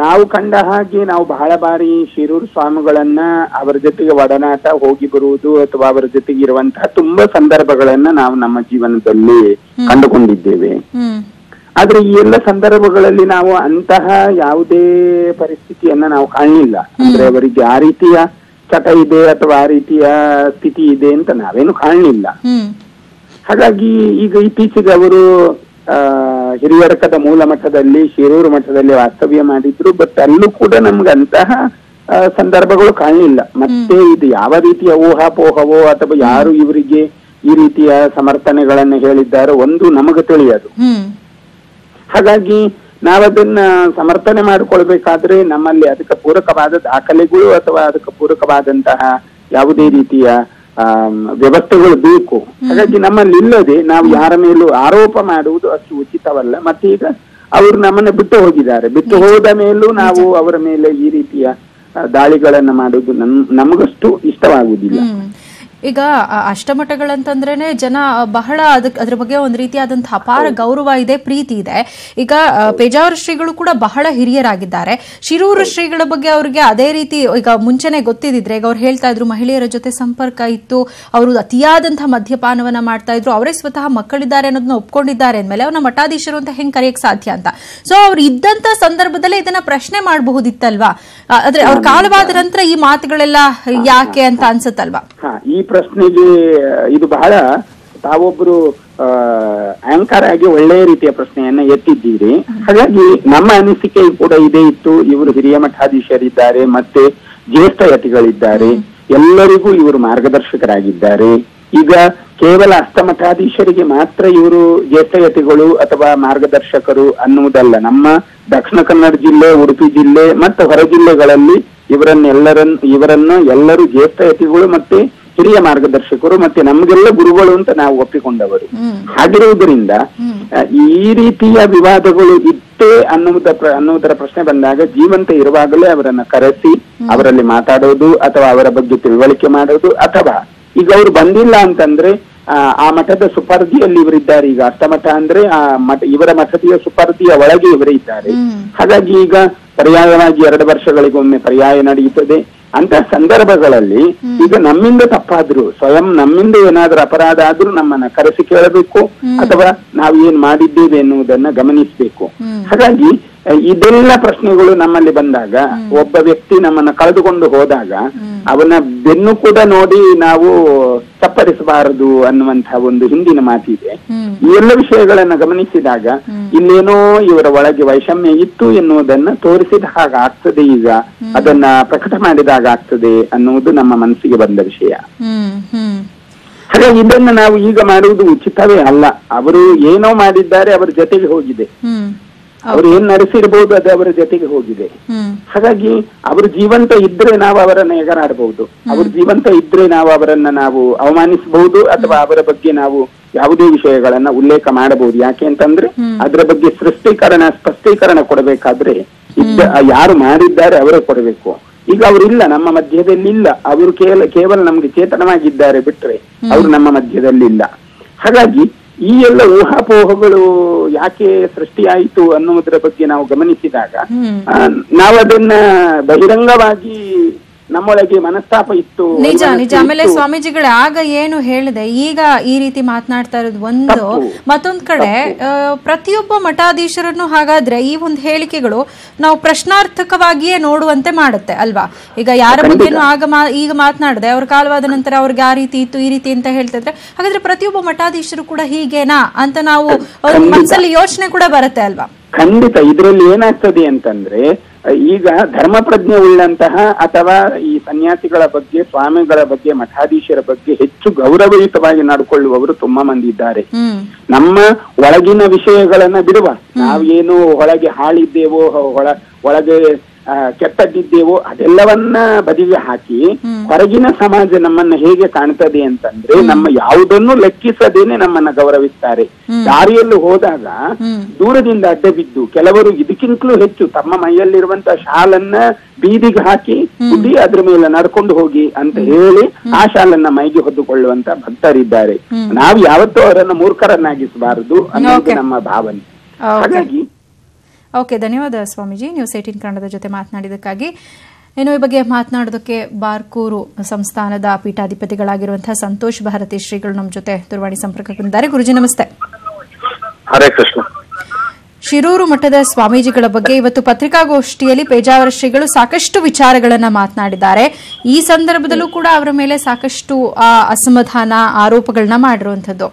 ನಾವು ಕಂಡ ಹಾಗೆ ನಾವು ಬಹಳ ಬಾರಿ ಶಿರೂರು ಸ್ವಾಮಿಗಳನ್ನ ಅವರ ಜೊತೆಗೆ ಒಡನಾಟ ಹೋಗಿ ಬರುವುದು ಅಥವಾ ಅವರ ಜೊತೆಗೆ ಇರುವಂತಹ ತುಂಬಾ ಸಂದರ್ಭಗಳನ್ನ ನಾವು ನಮ್ಮ ಜೀವನದಲ್ಲಿ ಕಂಡುಕೊಂಡಿದ್ದೇವೆ. ಆದ್ರೆ ಈ ಎಲ್ಲ ಸಂದರ್ಭಗಳಲ್ಲಿ ನಾವು ಅಂತಹ ಯಾವುದೇ ಪರಿಸ್ಥಿತಿಯನ್ನ ನಾವು ಕಾಣಲಿಲ್ಲ. ಅಂದ್ರೆ ಅವರಿಗೆ ಆ ರೀತಿಯ ಚಟ ಇದೆ ಅಥವಾ ಆ ರೀತಿಯ ಸ್ಥಿತಿ ಇದೆ ಅಂತ ನಾವೇನು ಕಾಣಲಿಲ್ಲ. ಹಾಗಾಗಿ ಈಗ ಇತ್ತೀಚೆಗೆ ಅವರು ಹಿರಿಯಡಕದ ಮೂಲ ಮಠದಲ್ಲಿ ಶಿರೂರು ಮಠದಲ್ಲಿ ವಾಸ್ತವ್ಯ ಮಾಡಿದ್ರು. ಬಟ್ ಅಲ್ಲೂ ಕೂಡ ನಮ್ಗೆ ಅಂತಹ ಸಂದರ್ಭಗಳು ಕಾಣಲಿಲ್ಲ. ಮತ್ತೆ ಇದು ಯಾವ ರೀತಿಯ ಊಹಾಪೋಹವೋ ಅಥವಾ ಯಾರು ಇವರಿಗೆ ಈ ರೀತಿಯ ಸಮರ್ಥನೆಗಳನ್ನ ಹೇಳಿದ್ದಾರೋ ಒಂದು ನಮಗೆ ತಿಳಿಯದು. ಹಾಗಾಗಿ ನಾವದನ್ನ ಸಮರ್ಥನೆ ಮಾಡಿಕೊಳ್ಬೇಕಾದ್ರೆ ನಮ್ಮಲ್ಲಿ ಅದಕ್ಕೆ ಪೂರಕವಾದ ದಾಖಲೆಗಳು ಅಥವಾ ಅದಕ್ಕೆ ಪೂರಕವಾದಂತಹ ಯಾವುದೇ ರೀತಿಯ ವ್ಯವಸ್ಥೆಗಳು ಬೇಕು. ಹಾಗಾಗಿ ನಮ್ಮಲ್ಲಿ ಇಲ್ಲದೆ ನಾವು ಯಾರ ಮೇಲೂ ಆರೋಪ ಮಾಡುವುದು ಅಷ್ಟು ಉಚಿತವಲ್ಲ. ಮತ್ತೆ ಈಗ ಅವರು ನಮ್ಮನ್ನ ಬಿಟ್ಟು ಹೋಗಿದ್ದಾರೆ, ಬಿಟ್ಟು ಹೋದ ಮೇಲೂ ನಾವು ಅವರ ಮೇಲೆ ಈ ರೀತಿಯ ದಾಳಿಗಳನ್ನ ಮಾಡುವುದು ನಮಗಷ್ಟು ಇಷ್ಟವಾಗುವುದಿಲ್ಲ. ಈಗ ಅಷ್ಟಮಠಗಳಂತಂದ್ರೇನೆ ಜನ ಬಹಳ ಅದ್ರ ಬಗ್ಗೆ ಒಂದ್ ರೀತಿಯಾದಂತಹ ಅಪಾರ ಗೌರವ ಇದೆ, ಪ್ರೀತಿ ಇದೆ. ಈಗ ಪೇಜಾವರ ಶ್ರೀಗಳು ಕೂಡ ಬಹಳ ಹಿರಿಯರಾಗಿದ್ದಾರೆ. ಶಿರೂರು ಶ್ರೀಗಳ ಬಗ್ಗೆ ಅವ್ರಿಗೆ ಅದೇ ರೀತಿ ಈಗ ಮುಂಚೆನೆ ಗೊತ್ತಿದ್ರೆ, ಈಗ ಅವ್ರು ಹೇಳ್ತಾ ಇದ್ರು ಮಹಿಳೆಯರ ಜೊತೆ ಸಂಪರ್ಕ ಇತ್ತು, ಅವರು ಅತಿಯಾದಂತಹ ಮದ್ಯಪಾನವನ್ನ ಮಾಡ್ತಾ ಇದ್ರು, ಅವರೇ ಸ್ವತಃ ಮಕ್ಕಳಿದ್ದಾರೆ ಅನ್ನೋದನ್ನ ಒಪ್ಕೊಂಡಿದ್ದಾರೆ ಅಂದ್ಮೇಲೆ ಅವ್ರನ್ನ ಮಠಾಧೀಶರು ಅಂತ ಹೆಂಗ್ ಕರೆಯಕ್ ಸಾಧ್ಯ ಅಂತ. ಸೊ ಅವ್ರು ಇದ್ದಂತ ಸಂದರ್ಭದಲ್ಲೇ ಇದನ್ನ ಪ್ರಶ್ನೆ ಮಾಡಬಹುದಿತ್ತಲ್ವಾ? ಆದ್ರೆ ಅವ್ರ ಕಾಲವಾದ ನಂತರ ಈ ಮಾತುಗಳೆಲ್ಲ ಯಾಕೆ ಅಂತ ಅನ್ಸುತ್ತಲ್ವಾ? ಈ ಪ್ರಶ್ನೆಗೆ ಇದು ಬಹಳ ತಾವೊಬ್ರು ಆಂಕರ್ ಆಗಿ ಒಳ್ಳೆಯ ರೀತಿಯ ಪ್ರಶ್ನೆಯನ್ನ ಎತ್ತಿದ್ದೀರಿ. ಹಾಗಾಗಿ ನಮ್ಮ ಅನಿಸಿಕೆ ಕೂಡ ಇದೇ ಇತ್ತು. ಇವರು ಹಿರಿಯ ಮಠಾಧೀಶರಿದ್ದಾರೆ, ಮತ್ತೆ ಜ್ಯೇಷ್ಠ ಯತಿಗಳಿದ್ದಾರೆ, ಎಲ್ಲರಿಗೂ ಇವರು ಮಾರ್ಗದರ್ಶಕರಾಗಿದ್ದಾರೆ. ಈಗ ಕೇವಲ ಅಷ್ಟಮಠಾಧೀಶರಿಗೆ ಮಾತ್ರ ಇವರು ಜ್ಯೇಷ್ಠ ಯತಿಗಳು ಅಥವಾ ಮಾರ್ಗದರ್ಶಕರು ಅನ್ನುವುದಲ್ಲ. ನಮ್ಮ ದಕ್ಷಿಣ ಕನ್ನಡ ಜಿಲ್ಲೆ, ಉಡುಪಿ ಜಿಲ್ಲೆ ಮತ್ತು ಹೊರ ಜಿಲ್ಲೆಗಳಲ್ಲಿ ಇವರನ್ನು ಎಲ್ಲರೂ ಜ್ಯೇಷ್ಠ ಯತಿಗಳು ಮತ್ತೆ ಹಿರಿಯ ಮಾರ್ಗದರ್ಶಕರು ಮತ್ತೆ ನಮಗೆಲ್ಲ ಗುರುಗಳು ಅಂತ ನಾವು ಒಪ್ಪಿಕೊಂಡವರು. ಹಾಗಿರುವುದರಿಂದ ಈ ರೀತಿಯ ವಿವಾದಗಳು ಇತ್ತೇ ಅನ್ನುವುದರ ಪ್ರಶ್ನೆ ಬಂದಾಗ ಜೀವಂತ ಇರುವಾಗಲೇ ಅವರನ್ನ ಕರೆಸಿ ಅವರಲ್ಲಿ ಮಾತಾಡೋದು ಅಥವಾ ಅವರ ಬಗ್ಗೆ ತಿಳುವಳಿಕೆ ಮಾಡೋದು, ಅಥವಾ ಈಗ ಅವರು ಬಂದಿಲ್ಲ ಅಂತಂದ್ರೆ ಆ ಮಠದ ಸುಪರ್ದಿಯಲ್ಲಿ ಇವರಿದ್ದಾರೆ. ಈಗ ಅಷ್ಟಮಠ ಅಂದ್ರೆ ಇವರ ಮಠದಿಯ ಸುಪರ್ದಿಯ ಒಳಗೆ ಇವರೇ ಇದ್ದಾರೆ. ಹಾಗಾಗಿ ಈಗ ಪರ್ಯಾಯವಾಗಿ 2 ವರ್ಷಗಳಿಗೊಮ್ಮೆ ಪರ್ಯಾಯ ನಡೆಯುತ್ತದೆ. ಅಂತ ಸಂದರ್ಭಗಳಲ್ಲಿ ಈಗ ನಮ್ಮಿಂದ ತಪ್ಪಾದ್ರು, ಸ್ವಯಂ ನಮ್ಮಿಂದ ಏನಾದ್ರೂ ಅಪರಾಧ ಆದ್ರೂ ನಮ್ಮನ್ನ ಕರೆಸಿ ಕೇಳಬೇಕು ಅಥವಾ ನಾವು ಏನ್ ಮಾಡಿದ್ದೇವೆ ಎನ್ನುವುದನ್ನ ಗಮನಿಸಬೇಕು. ಹಾಗಾಗಿ ಇದೆಲ್ಲ ಪ್ರಶ್ನೆಗಳು ನಮ್ಮಲ್ಲಿ ಬಂದಾಗ, ಒಬ್ಬ ವ್ಯಕ್ತಿ ನಮ್ಮನ್ನ ಕಳೆದುಕೊಂಡು ಹೋದಾಗ ಅವನ ಬೆನ್ನು ಕೂಡ ನೋಡಿ ನಾವು ಚಪ್ಪರಿಸಬಾರದು ಅನ್ನುವಂತಹ ಒಂದು ಹಿಂದಿನ ಮಾತಿದೆ. ಈ ಎಲ್ಲ ವಿಷಯಗಳನ್ನ ಗಮನಿಸಿದಾಗ ಇಲ್ಲೇನೋ ಇವರ ಒಳಗೆ ವೈಷಮ್ಯ ಇತ್ತು ಎನ್ನುವುದನ್ನ ತೋರಿಸಿದ ಹಾಗಾಗ್ತದೆ, ಈಗ ಅದನ್ನ ಪ್ರಕಟ ಮಾಡಿದಾಗ ಆಗ್ತದೆ ಅನ್ನುವುದು ನಮ್ಮ ಮನಸ್ಸಿಗೆ ಬಂದ ವಿಷಯ. ಹಾಗಾಗಿ ಇದನ್ನ ನಾವು ಈಗ ಮಾಡುವುದು ಉಚಿತವೇ ಅಲ್ಲ. ಅವರು ಏನೋ ಮಾಡಿದ್ದಾರೆ, ಅವರ ಜೊತೆಗೆ ಹೋಗಿದೆ. ಅವರು ಏನ್ ನಡೆಸಿರ್ಬಹುದು ಅದು ಅವರ ಜೊತೆಗೆ ಹೋಗಿದೆ. ಹಾಗಾಗಿ ಅವರು ಜೀವಂತ ಇದ್ರೆ ನಾವು ಅವರನ್ನ ಎಗರಾಡಬಹುದು, ಅವರು ಜೀವಂತ ಇದ್ರೆ ನಾವು ಅವರನ್ನ ನಾವು ಅವಮಾನಿಸಬಹುದು ಅಥವಾ ಅವರ ಬಗ್ಗೆ ನಾವು ಯಾವುದೇ ವಿಷಯಗಳನ್ನ ಉಲ್ಲೇಖ ಮಾಡಬಹುದು. ಯಾಕೆ ಅಂತಂದ್ರೆ ಅದರ ಬಗ್ಗೆ ಸ್ಪಷ್ಟೀಕರಣ ಕೊಡಬೇಕಾದ್ರೆ ಯಾರು ಮಾಡಿದ್ದಾರೆ ಅವರೇ ಕೊಡಬೇಕು. ಈಗ ಅವರಿಲ್ಲ, ನಮ್ಮ ಮಧ್ಯದಲ್ಲಿ ಇಲ್ಲ. ಅವರು ಕೇವಲ ನಮ್ಗೆ ಚೇತನವಾಗಿದ್ದಾರೆ ಬಿಟ್ರೆ ಅವರು ನಮ್ಮ ಮಧ್ಯದಲ್ಲಿ ಇಲ್ಲ. ಹಾಗಾಗಿ ಈ ಎಲ್ಲ ಊಹಾಪೋಹಗಳು ಯಾಕೆ ಸೃಷ್ಟಿಯಾಯಿತು ಅನ್ನುವುದರ ಬಗ್ಗೆ ನಾವು ಗಮನಿಸಿದಾಗ ನಾವು ಅದನ್ನ ಬಹಿರಂಗವಾಗಿ ನಮ್ಮೊಳಗೆ ಮನಸ್ತಾಪ ಇತ್ತು. ನಿಜ ನಿಜ. ಆಮೇಲೆ ಸ್ವಾಮೀಜಿಗಳೇ ಆಗ ಏನು ಹೇಳಿದೆ, ಈಗ ಈ ರೀತಿ ಮಾತನಾಡ್ತಾ ಇರೋದು ಒಂದು. ಮತ್ತೊಂದ್ ಕಡೆ ಪ್ರತಿಯೊಬ್ಬ ಮಠಾಧೀಶರನ್ನು ಹಾಗಾದ್ರೆ ಈ ಒಂದು ಹೇಳಿಕೆಗಳು ನಾವು ಪ್ರಶ್ನಾರ್ಥಕವಾಗಿಯೇ ನೋಡುವಂತೆ ಮಾಡುತ್ತೆ ಅಲ್ವಾ? ಈಗ ಯಾರ ಬಗ್ಗೆನೂ ಈಗ ಮಾತನಾಡದೆ ಅವ್ರ ಕಾಲವಾದ ನಂತರ ಅವ್ರಿಗೆ ಆ ರೀತಿ ಇತ್ತು ಈ ರೀತಿ ಅಂತ ಹೇಳ್ತಿದ್ರೆ, ಹಾಗಾದ್ರೆ ಪ್ರತಿಯೊಬ್ಬ ಮಠಾಧೀಶರು ಕೂಡ ಹೀಗೇನಾ ಅಂತ ನಾವು ಮನಸ್ಸಲ್ಲಿ ಯೋಚನೆ ಕೂಡ ಬರುತ್ತೆ ಅಲ್ವಾ? ಖಂಡಿತ. ಇದರಲ್ಲಿ ಏನಾಗ್ತದೆ ಅಂತಂದ್ರೆ, ಈಗ ಧರ್ಮ ಪ್ರಜ್ಞೆ ಉಳ್ಳಂತಹ ಅಥವಾ ಈ ಸನ್ಯಾಸಿಗಳ ಬಗ್ಗೆ, ಸ್ವಾಮಿಗಳ ಬಗ್ಗೆ, ಮಠಾಧೀಶರ ಬಗ್ಗೆ ಹೆಚ್ಚು ಗೌರವಯುತವಾಗಿ ನಡ್ಕೊಳ್ಳುವವರು ತುಂಬಾ ಮಂದಿ ಇದ್ದಾರೆ. ನಮ್ಮ ಒಳಗಿನ ವಿಷಯಗಳನ್ನ ಬಿಡುವ, ನಾವೇನು ಒಳಗೆ ಹಾಳಿದ್ದೇವೋ, ಒಳಗೆ ಕೆಟ್ಟದ್ದಿದ್ದೇವೋ ಅದೆಲ್ಲವನ್ನ ಬದಿಗೆ ಹಾಕಿ ಹೊರಗಿನ ಸಮಾಜ ನಮ್ಮನ್ನ ಹೇಗೆ ಕಾಣ್ತದೆ ಅಂತಂದ್ರೆ, ನಮ್ಮ ಯಾವುದನ್ನು ಲೆಕ್ಕಿಸದೇನೆ ನಮ್ಮನ್ನ ಗೌರವಿಸ್ತಾರೆ. ದಾರಿಯಲ್ಲಿ ಹೋದಾಗ ದೂರದಿಂದ ಅಡ್ಡ ಬಿದ್ದು ಕೆಲವರು ಇದಕ್ಕಿಂತಲೂ ಹೆಚ್ಚು ತಮ್ಮ ಮೈಯಲ್ಲಿರುವಂತಹ ಶಾಲನ್ನ ಬೀದಿಗೆ ಹಾಕಿ ಕುಡಿ ಅದ್ರ ಮೇಲೆ ನಡ್ಕೊಂಡು ಹೋಗಿ ಅಂತ ಹೇಳಿ ಆ ಶಾಲನ್ನ ಮೈಗೆ ಹೊದ್ದುಕೊಳ್ಳುವಂತ ಭಕ್ತರಿದ್ದಾರೆ. ನಾವು ಯಾವತ್ತೂ ಅವರನ್ನ ಮೂರ್ಖರನ್ನಾಗಿಸಬಾರದು ಅನ್ನೋದು ನಮ್ಮ ಭಾವನೆ. ಹಾಗಾಗಿ ಓಕೆ, ಧನ್ಯವಾದ ಸ್ವಾಮೀಜಿ, ನ್ಯೂಸ್ 18 ಕನ್ನಡದ ಜೊತೆ ಮಾತನಾಡಿದಕ್ಕಾಗಿ. ಇನ್ನು ಈ ಬಗ್ಗೆ ಮಾತನಾಡೋದಕ್ಕೆ ಬಾರ್ಕೂರು ಸಂಸ್ಥಾನದ ಪೀಠಾಧಿಪತಿಗಳಾಗಿರುವಂತಹ ಸಂತೋಷ್ ಭಾರತಿ ಶ್ರೀಗಳು ನಮ್ಮ ಜೊತೆ ದೂರವಾಣಿ ಸಂಪರ್ಕಗೊಂಡಿದ್ದಾರೆ. ಗುರುಜಿ ನಮಸ್ತೆ. ಹರೇ ಕೃಷ್ಣ. ಶಿರೂರು ಮಠದ ಸ್ವಾಮೀಜಿಗಳ ಬಗ್ಗೆ ಇವತ್ತು ಪತ್ರಿಕಾಗೋಷ್ಠಿಯಲ್ಲಿ ಪೇಜಾವರ ಶ್ರೀಗಳು ಸಾಕಷ್ಟು ವಿಚಾರಗಳನ್ನ ಮಾತನಾಡಿದ್ದಾರೆ. ಈ ಸಂದರ್ಭದಲ್ಲೂ ಕೂಡ ಅವರ ಮೇಲೆ ಸಾಕಷ್ಟು ಅಸಮಾಧಾನ, ಆರೋಪಗಳನ್ನ ಮಾಡಿರುವಂತದ್ದು.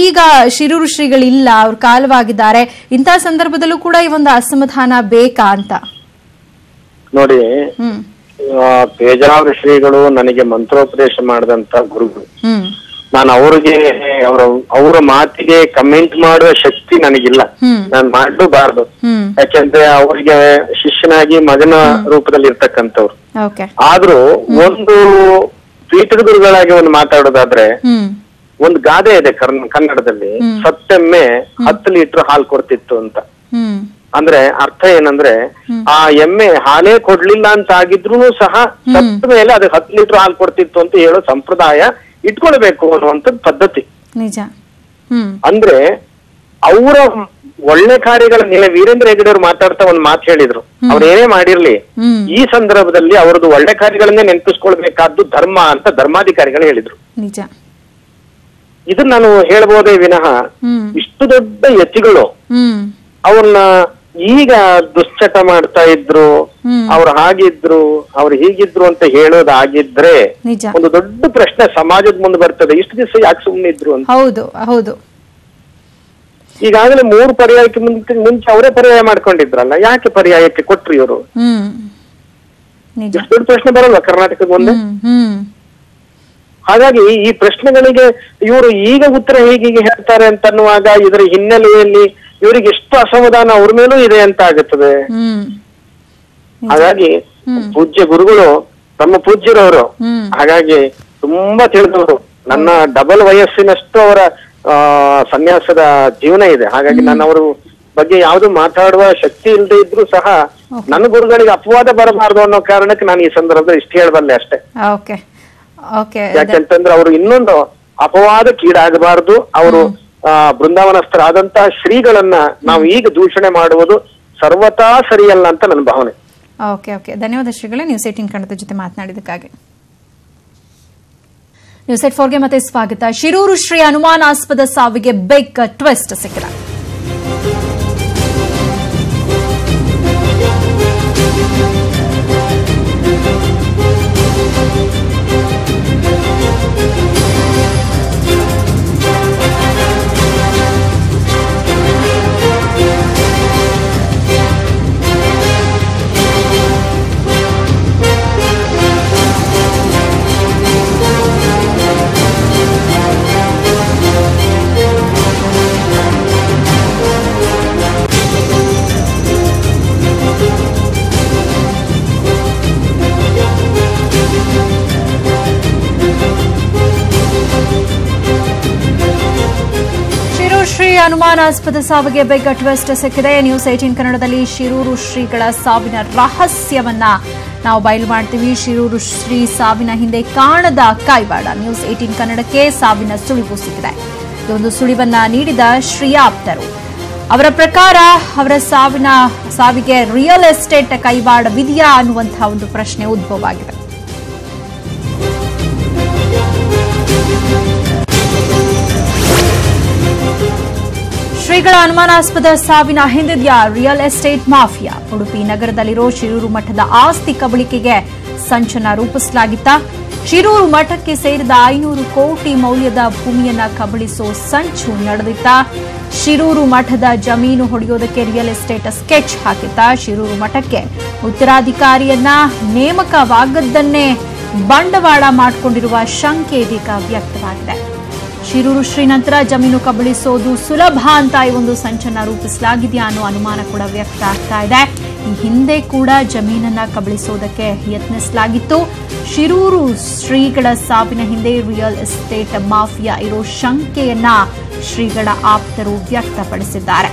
ಈಗ ಶಿರೂರು ಶ್ರೀಗಳಿಲ್ಲ, ಅವ್ರ ಕಾಲವಾಗಿದ್ದಾರೆ. ಇಂತಹ ಸಂದರ್ಭದಲ್ಲೂ ಕೂಡ ಈ ಒಂದು ಅಸಮಾಧಾನ ಬೇಕಾ ಅಂತ ನೋಡಿ. ಪೇಜಾವರ ಶ್ರೀಗಳು ನನಗೆ ಮಂತ್ರೋಪದೇಶ ಮಾಡಿದಂತ ಗುರುಗಳು. ನಾನು ಅವ್ರಿಗೆ ಅವರ ಮಾತಿಗೆ ಕಮೆಂಟ್ ಮಾಡುವ ಶಕ್ತಿ ನನಗಿಲ್ಲ. ನಾನು ಮಾಡಬಾರ್ದು. ಯಾಕೆಂದ್ರೆ ಅವ್ರಿಗೆ ಶಿಷ್ಯನಾಗಿ ಮಗನ ರೂಪದಲ್ಲಿ ಇರ್ತಕ್ಕಂಥವ್ರು. ಆದ್ರೂ ಒಂದು ಪೀಠದ ಗುರುಗಳಾಗಿ ಒಂದು ಮಾತಾಡೋದಾದ್ರೆ, ಒಂದು ಗಾದೆ ಇದೆ ಕನ್ನಡದಲ್ಲಿ, ಸತ್ತೆಮ್ಮೆ 10 ಲೀಟರ್ ಹಾಲು ಕೊಡ್ತಿತ್ತು ಅಂತ. ಅಂದ್ರೆ ಅರ್ಥ ಏನಂದ್ರೆ, ಆ ಎಮ್ಮೆ ಹಾಲೇ ಕೊಡ್ಲಿಲ್ಲ ಅಂತ ಆಗಿದ್ರು ಸಹ ಸತ್ತ ಮೇಲೆ ಅದು 10 ಲೀಟರ್ ಹಾಲು ಕೊಡ್ತಿತ್ತು ಅಂತ ಹೇಳೋ ಸಂಪ್ರದಾಯ ಇಟ್ಕೊಳ್ಬೇಕು ಅನ್ನುವಂಥದ್ದು ಪದ್ಧತಿ. ನಿಜ. ಅಂದ್ರೆ ಅವರ ಒಳ್ಳೆ ಕಾರ್ಯಗಳ ವೀರೇಂದ್ರ ಹೆಗಡೆ ಅವರು ಮಾತಾಡ್ತಾ ಒಂದು ಮಾತು ಹೇಳಿದ್ರು, ಅವ್ರು ಏನೇ ಮಾಡಿರ್ಲಿ ಈ ಸಂದರ್ಭದಲ್ಲಿ ಅವರದ್ದು ಒಳ್ಳೆ ಕಾರ್ಯಗಳನ್ನೇ ನೆನಪಿಸ್ಕೊಳ್ಬೇಕಾದ್ದು ಧರ್ಮ ಅಂತ ಧರ್ಮಾಧಿಕಾರಿಗಳು ಹೇಳಿದ್ರು. ನಿಜ. ಇದನ್ನ ನಾನು ಹೇಳ್ಬೋದೇ ವಿನಃ ಇಷ್ಟು ದೊಡ್ಡ ಯತಿಗಳು ಅವ್ರನ್ನ ಈಗ ದುಶ್ಚಟ ಮಾಡ್ತಾ ಇದ್ರು, ಅವ್ರು ಹಾಗಿದ್ರು, ಅವ್ರು ಹೀಗಿದ್ರು ಅಂತ ಹೇಳೋದಾಗಿದ್ರೆ ಒಂದು ದೊಡ್ಡ ಪ್ರಶ್ನೆ ಸಮಾಜದ ಮುಂದೆ ಬರ್ತದೆ, ಇಷ್ಟು ದಿವಸ ಯಾಕೆ ಸುಮ್ಮನೆ ಇದ್ರು ಅಂತ. ಹೌದು ಹೌದು. ಈಗಾಗಲೇ 3 ಪರ್ಯಾಯಕ್ಕೆ ಮುಂಚೆ ಅವರೇ ಪರ್ಯಾಯ ಮಾಡ್ಕೊಂಡಿದ್ರಲ್ಲ, ಯಾಕೆ ಪರ್ಯಾಯಕ್ಕೆ ಕೊಟ್ರು ಇವರು? ಎಷ್ಟು ದೊಡ್ಡ ಪ್ರಶ್ನೆ ಬರಲ್ವಾ ಕರ್ನಾಟಕದ ಮುಂದೆ? ಹಾಗಾಗಿ ಈ ಪ್ರಶ್ನೆಗಳಿಗೆ ಇವರು ಈಗ ಉತ್ತರ ಹೀಗೆ ಹೇಳ್ತಾರೆ ಅಂತನ್ನುವಾಗ ಇದರ ಹಿನ್ನೆಲೆಯಲ್ಲಿ ಇವರಿಗೆ ಎಷ್ಟು ಅಸಮಾಧಾನ ಅವ್ರ ಮೇಲೂ ಇದೆ ಅಂತ ಆಗುತ್ತದೆ. ಹಾಗಾಗಿ ಪೂಜ್ಯ ಗುರುಗಳು ನಮ್ಮ ಪೂಜ್ಯರವರು, ಹಾಗಾಗಿ ತುಂಬಾ ತಿಳಿದವರು. ನನ್ನ ಡಬಲ್ ವಯಸ್ಸಿನಷ್ಟು ಅವರ ಸನ್ಯಾಸದ ಜೀವನ ಇದೆ. ಹಾಗಾಗಿ ನಾನು ಅವ್ರ ಬಗ್ಗೆ ಯಾವ್ದು ಮಾತಾಡುವ ಶಕ್ತಿ ಇಲ್ಲದೆ ಇದ್ರು ಸಹ ನನ್ನ ಗುರುಗಳಿಗೆ ಅಪವಾದ ಬರಬಾರದು ಅನ್ನೋ ಕಾರಣಕ್ಕೆ ನಾನು ಈ ಸಂದರ್ಭದಲ್ಲಿ ಇಷ್ಟು ಹೇಳಬಲ್ಲೆ ಅಷ್ಟೇ. ಯಾಕೆಂತಂದ್ರೆ ಅವರು ಇನ್ನೊಂದು ಅಪವಾದಕ್ಕೀಡಾಗಬಾರದು. ಅವರು ಬೃಂದಾವನಸ್ಥರಾದಂತಹ ಶ್ರೀಗಳನ್ನ ನಾವು ಈಗ ದೂಷಣೆ ಮಾಡುವುದು ಸರ್ವತಾ ಸರಿಯಲ್ಲ ಅಂತ ನನ್ನ ಭಾವನೆ. ಧನ್ಯವಾದ ಶ್ರೀಗಳೇ, ನ್ಯೂಸ್ 18 ಕನ್ನಡದ ಜೊತೆ ಮಾತನಾಡಿದಕ್ಕಾಗಿ. ನ್ಯೂಸ್ 84ಗೆ ಮತ್ತೆ ಸ್ವಾಗತ. ಶಿರೂರು ಶ್ರೀ ಅನುಮಾನಾಸ್ಪದ ಸಾವಿಗೆ ಬಿಗ್ ಟ್ವಿಸ್ಟ್ ಸಿಕ್ಕಿದೆ. ಅನುಮಾನಾಸ್ಪದ ಸಾವಿಗೆ ಬಿಗ್ ಟ್ವಿಸ್ಟ್ ಸಿಕ್ಕಿದೆ. ನ್ಯೂಸ್ 18 ಕನ್ನಡದಲ್ಲಿ ಶಿರೂರು ಶ್ರೀಗಳ ಸಾವಿನ ರಹಸ್ಯವನ್ನ ನಾವು ಬಯಲು ಮಾಡ್ತೀವಿ. ಶಿರೂರು ಶ್ರೀ ಸಾವಿನ ಹಿಂದೆ ಕಾಣದ ಕೈವಾಡ. ನ್ಯೂಸ್ 18 ಕನ್ನಡಕ್ಕೆ ಸಾವಿನ ಸುಳಿವು ಸಿಕ್ಕಿದೆ. ಇದೊಂದು ಸುಳಿವನ್ನ ನೀಡಿದ ಶ್ರೀಯ ಆಪ್ತರು. ಅವರ ಪ್ರಕಾರ ಅವರ ಸಾವಿಗೆ ರಿಯಲ್ ಎಸ್ಟೇಟ್ ಕೈವಾಡವಿದೆಯಾ ಅನ್ನುವಂತಹ ಒಂದು ಪ್ರಶ್ನೆ ಉದ್ಭವ ಆಗಿದೆ. ಶ್ರೀಗಳ ಅನುಮಾನಾಸ್ಪದ ಸಾವಿನ ಹಿಂದಿದ್ಯಾ ರಿಯಲ್ ಎಸ್ಟೇಟ್ ಮಾಫಿಯಾ? ಉಡುಪಿ ನಗರದಲ್ಲಿರೋ ಶಿರೂರು ಮಠದ ಆಸ್ತಿ ಕಬಳಿಕೆಗೆ ಸಂಚನ ರೂಪಿಸಲಾಗಿತ್ತ. ಶಿರೂರು ಮಠಕ್ಕೆ ಸೇರಿದ 500 ಕೋಟಿ ಮೌಲ್ಯದ ಭೂಮಿಯನ್ನ ಕಬಳಿಸೋ ಸಂಚು ನಡೆದಿತ್ತ. ಶಿರೂರು ಮಠದ ಜಮೀನು ಹೊಡೆಯೋದಕ್ಕೆ ರಿಯಲ್ ಎಸ್ಟೇಟ್ ಸ್ಕೆಚ್ ಹಾಕಿತ್ತ. ಶಿರೂರು ಮಠಕ್ಕೆ ಉತ್ತರಾಧಿಕಾರಿಯನ್ನ ನೇಮಕವಾಗದ್ದನ್ನೇ ಬಂಡವಾಳ ಮಾಡಿಕೊಂಡಿರುವ ಶಂಕೆ ಇದೀಗ ವ್ಯಕ್ತವಾಗಿದೆ. ಶಿರೂರು ಶ್ರೀ ನಂತರ ಜಮೀನು ಕಬಳಿಸೋದು ಸುಲಭ ಅಂತ ಈ ಒಂದು ಸಂಚನ್ನ ರೂಪಿಸಲಾಗಿದೆಯಾ ಅನ್ನೋ ಅನುಮಾನ ಕೂಡ ವ್ಯಕ್ತ ಆಗ್ತಾ ಇದೆ. ಈ ಹಿಂದೆ ಕೂಡ ಜಮೀನನ್ನ ಕಬಳಿಸೋದಕ್ಕೆ ಯತ್ನಿಸಲಾಗಿತ್ತು. ಶಿರೂರು ಶ್ರೀಗಳ ಸಾವಿನ ಹಿಂದೆ ರಿಯಲ್ ಎಸ್ಟೇಟ್ ಮಾಫಿಯಾ ಇರೋ ಶಂಕೆಯನ್ನ ಶ್ರೀಗಳ ಆಪ್ತರು ವ್ಯಕ್ತಪಡಿಸಿದ್ದಾರೆ.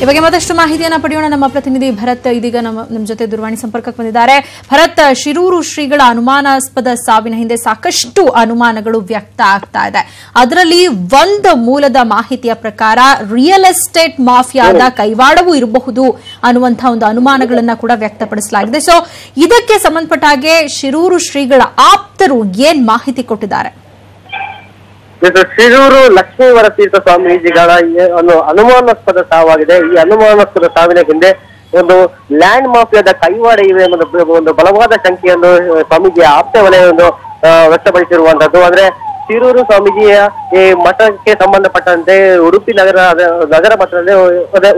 ಈ ಬಗ್ಗೆ ಮತ್ತಷ್ಟು ಮಾಹಿತಿಯನ್ನು ಪಡೆಯೋಣ. ನಮ್ಮ ಪ್ರತಿನಿಧಿ ಭರತ್ ಇದೀಗ ನಮ್ಮ ಜೊತೆ ದೂರವಾಣಿ ಸಂಪರ್ಕಕ್ಕೆ ಬಂದಿದ್ದಾರೆ. ಭರತ್, ಶಿರೂರು ಶ್ರೀಗಳ ಅನುಮಾನಾಸ್ಪದ ಸಾವಿನ ಹಿಂದೆ ಸಾಕಷ್ಟು ಅನುಮಾನಗಳು ವ್ಯಕ್ತ ಆಗ್ತಾ ಇದೆ. ಅದರಲ್ಲಿ ಒಂದು ಮೂಲದ ಮಾಹಿತಿಯ ಪ್ರಕಾರ ರಿಯಲ್ ಎಸ್ಟೇಟ್ ಮಾಫಿಯಾದ ಕೈವಾಡವೂ ಇರಬಹುದು ಅನ್ನುವಂತಹ ಒಂದು ಅನುಮಾನಗಳನ್ನ ಕೂಡ ವ್ಯಕ್ತಪಡಿಸಲಾಗಿದೆ. ಸೊ ಇದಕ್ಕೆ ಸಂಬಂಧಪಟ್ಟ ಹಾಗೆ ಶಿರೂರು ಶ್ರೀಗಳ ಆಪ್ತರು ಏನ್ ಮಾಹಿತಿ ಕೊಟ್ಟಿದ್ದಾರೆ? ಶಿರೂರು ಲಕ್ಷ್ಮೀವರ ತೀರ್ಥ ಸ್ವಾಮೀಜಿಗಳ ಒಂದು ಅನುಮಾನಾಸ್ಪದ ಸಾವಾಗಿದೆ. ಈ ಅನುಮಾನಾಸ್ಪದ ಸಾವಿನ ಹಿಂದೆ ಒಂದು ಲ್ಯಾಂಡ್ ಮಾಫಿಯಾದ ಕೈವಾಡ ಇವೆ ಅನ್ನೋದು ಒಂದು ಬಲವಾದ ಶಂಕೆಯನ್ನು ಸ್ವಾಮೀಜಿಯ ಆಪ್ತ ವಲಯವನ್ನು ವ್ಯಕ್ತಪಡಿಸಿರುವಂತದ್ದು. ಅಂದ್ರೆ ಶಿರೂರು ಸ್ವಾಮೀಜಿಯ ಈ ಮಠಕ್ಕೆ ಸಂಬಂಧಪಟ್ಟಂತೆ ಉಡುಪಿ ನಗರ ಮಠದಲ್ಲಿ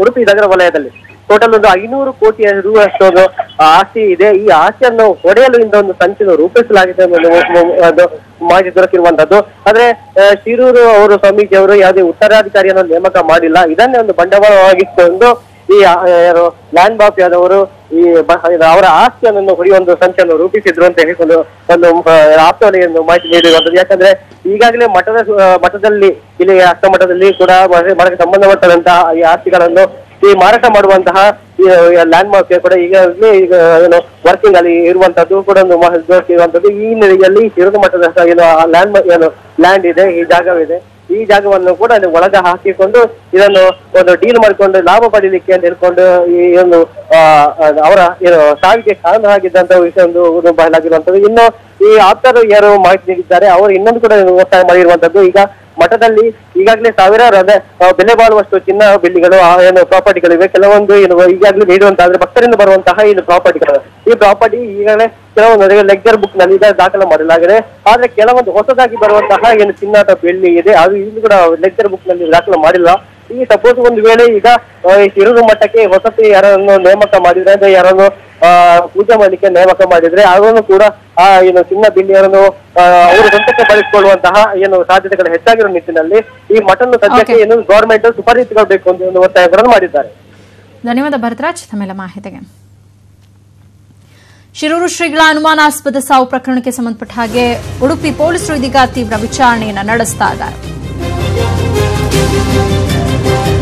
ಉಡುಪಿ ನಗರ ವಲಯದಲ್ಲಿ ಟೋಟಲ್ ಒಂದು 500 ಕೋಟಿ ರೂಪಷ್ಟು ಒಂದು ಆಸ್ತಿ ಇದೆ. ಈ ಆಸ್ತಿಯನ್ನು ಹೊಡೆಯಲು ಇಂದ ಒಂದು ಸಂಚನ್ನು ರೂಪಿಸಲಾಗಿದೆ ಅನ್ನೋದು ಮಾಹಿತಿ ದೊರಕಿರುವಂತದ್ದು. ಆದ್ರೆ ಶಿರೂರು ಅವರು ಸ್ವಾಮೀಜಿ ಅವರು ಯಾವುದೇ ಉತ್ತರಾಧಿಕಾರಿಯನ್ನು ನೇಮಕ ಮಾಡಿಲ್ಲ. ಇದನ್ನೇ ಒಂದು ಬಂಡವಾಳವಾಗಿಸಿಕೊಂಡು ಈ ಲ್ಯಾಂಡ್ ಮಾಫಿಯಾದವರು ಈ ಅವರ ಆಸ್ತಿಯನ್ನು ಹೊಡೆಯುವ ಒಂದು ಸಂಚನ್ನು ರೂಪಿಸಿದ್ರು ಅಂತ ಹೇಳಿಕೊಂಡು ಒಂದು ಆಪ್ತವಲಯನ್ನು ಮಾಹಿತಿ ನೀಡಿರುವಂತದ್ದು. ಯಾಕಂದ್ರೆ ಈಗಾಗಲೇ ಮಠದಲ್ಲಿ ಇಲ್ಲಿ ಅಷ್ಟಮಠದಲ್ಲಿ ಕೂಡ ಮಠಕ್ಕೆ ಸಂಬಂಧಪಟ್ಟಂತಹ ಈ ಆಸ್ತಿಗಳನ್ನು ಈ ಮಾರಾಟ ಮಾಡುವಂತಹ ಲ್ಯಾಂಡ್ ಮಾಫಿಯಾ ಕೂಡ ಈಗಾಗಲೇ ಈಗ ಏನು ವರ್ಕಿಂಗ್ ಅಲ್ಲಿ ಇರುವಂತದ್ದು ಕೂಡ ಒಂದು ಇರುವಂತದ್ದು. ಈ ನೆಲೆಯಲ್ಲಿ ಶಿರೂರು ಮಠದ ಲ್ಯಾಂಡ್ ಇದೆ, ಈ ಜಾಗವಿದೆ. ಈ ಜಾಗವನ್ನು ಕೂಡ ಒಳಗ ಹಾಕಿಕೊಂಡು ಇದನ್ನು ಒಂದು ಡೀಲ್ ಮಾಡಿಕೊಂಡು ಲಾಭ ಪಡೀಲಿಕ್ಕೆ ಅಂತ ಹೇಳ್ಕೊಂಡು ಈ ಒಂದು ಅವರ ಏನು ಸಾವಿಗೆ ಕಾರಣ ಆಗಿದ್ದಂತ ವಿಷಯ ಒಂದು ಬಯಲಾಗಿರುವಂತದ್ದು. ಇನ್ನು ಈ ಆಪ್ತರು ಯಾರು ಮಾಹಿತಿ ನೀಡಿದ್ದಾರೆ ಅವರು ಇನ್ನೊಂದು ಕೂಡ ಒತ್ತಾಯ ಮಾಡಿರುವಂತದ್ದು. ಈಗ ಮಠದಲ್ಲಿ ಈಗಾಗಲೇ ಸಾವಿರಾರು ಅಂದ್ರೆ ಬೆಲೆ ಬಾಳುವಷ್ಟು ಚಿನ್ನ ಬೆಳ್ಳಿಗಳು ಏನು ಪ್ರಾಪರ್ಟಿಗಳಿವೆ. ಕೆಲವೊಂದು ಏನು ಈಗಾಗಲೇ ನೀಡುವಂತಹ ಅಂದ್ರೆ ಭಕ್ತರಿಂದ ಬರುವಂತಹ ಏನು ಪ್ರಾಪರ್ಟಿಗಳು, ಈ ಪ್ರಾಪರ್ಟಿ ಈಗಾಗಲೇ ಕೆಲವೊಂದು ಲೆಕ್ಚರ್ ಬುಕ್ ನಲ್ಲಿ ದಾಖಲೆ ಮಾಡಲಾಗಿದೆ. ಆದ್ರೆ ಕೆಲವೊಂದು ಹೊಸದಾಗಿ ಬರುವಂತಹ ಏನು ಚಿನ್ನಾಟ ಬೆಳ್ಳಿ ಇದೆ ಅದು ಇದು ಕೂಡ ಲೆಕ್ಚರ್ ಬುಕ್ ನಲ್ಲಿ ದಾಖಲೆ ಮಾಡಿಲ್ಲ. ಈ ಸಪೋಸ್ ಒಂದು ವೇಳೆ ಈಗ ಶಿರೂರು ಮಠಕ್ಕೆ ಹೊಸತಿ ಯಾರನ್ನು ನೇಮಕ ಮಾಡಿದ್ರೆ ಅಂದ್ರೆ ಯಾರನ್ನು ಪೂಜೆ ಮಾಡಲಿಕ್ಕೆ ನೇಮಕ ಮಾಡಿದ್ರೆ ಅವರನ್ನು ಕೂಡ ಏನು ಚಿನ್ನ ಬೆಳ್ಳಿಯನ್ನು ಅವರು ಸ್ವಂತಕ್ಕೆ ಬಳಸಿಕೊಳ್ಳುವಂತಹ ಏನು ಸಾಧ್ಯತೆಗಳು ಹೆಚ್ಚಾಗಿರೋ ನಿಟ್ಟಿನಲ್ಲಿ ಈ ಮಠವನ್ನು ಸದ್ಯಕ್ಕೆ ಏನು ಗವರ್ಮೆಂಟ್ ಸುಪರಿಚಿತಗೊಳ್ಬೇಕು ಅಂತ ಒಂದು ಒತ್ತಾಯಗಳನ್ನು ಮಾಡಿದ್ದಾರೆ. ಧನ್ಯವಾದ ಭರತರಾಜ್ ತಮ್ಮೆಲ್ಲ ಮಾಹಿತಿಗೆ. ಶಿರೂರು ಶ್ರೀಗಳ ಅನುಮಾನಾಸ್ಪದ ಸಾವು ಪ್ರಕರಣಕ್ಕೆ ಸಂಬಂಧಪಟ್ಟ ಹಾಗೆ ಉಡುಪಿ ಪೊಲೀಸರು ಇದೀಗ ತೀವ್ರ ವಿಚಾರಣೆಯನ್ನು ನಡೆಸ್ತಾ ಇದ್ದಾರೆ.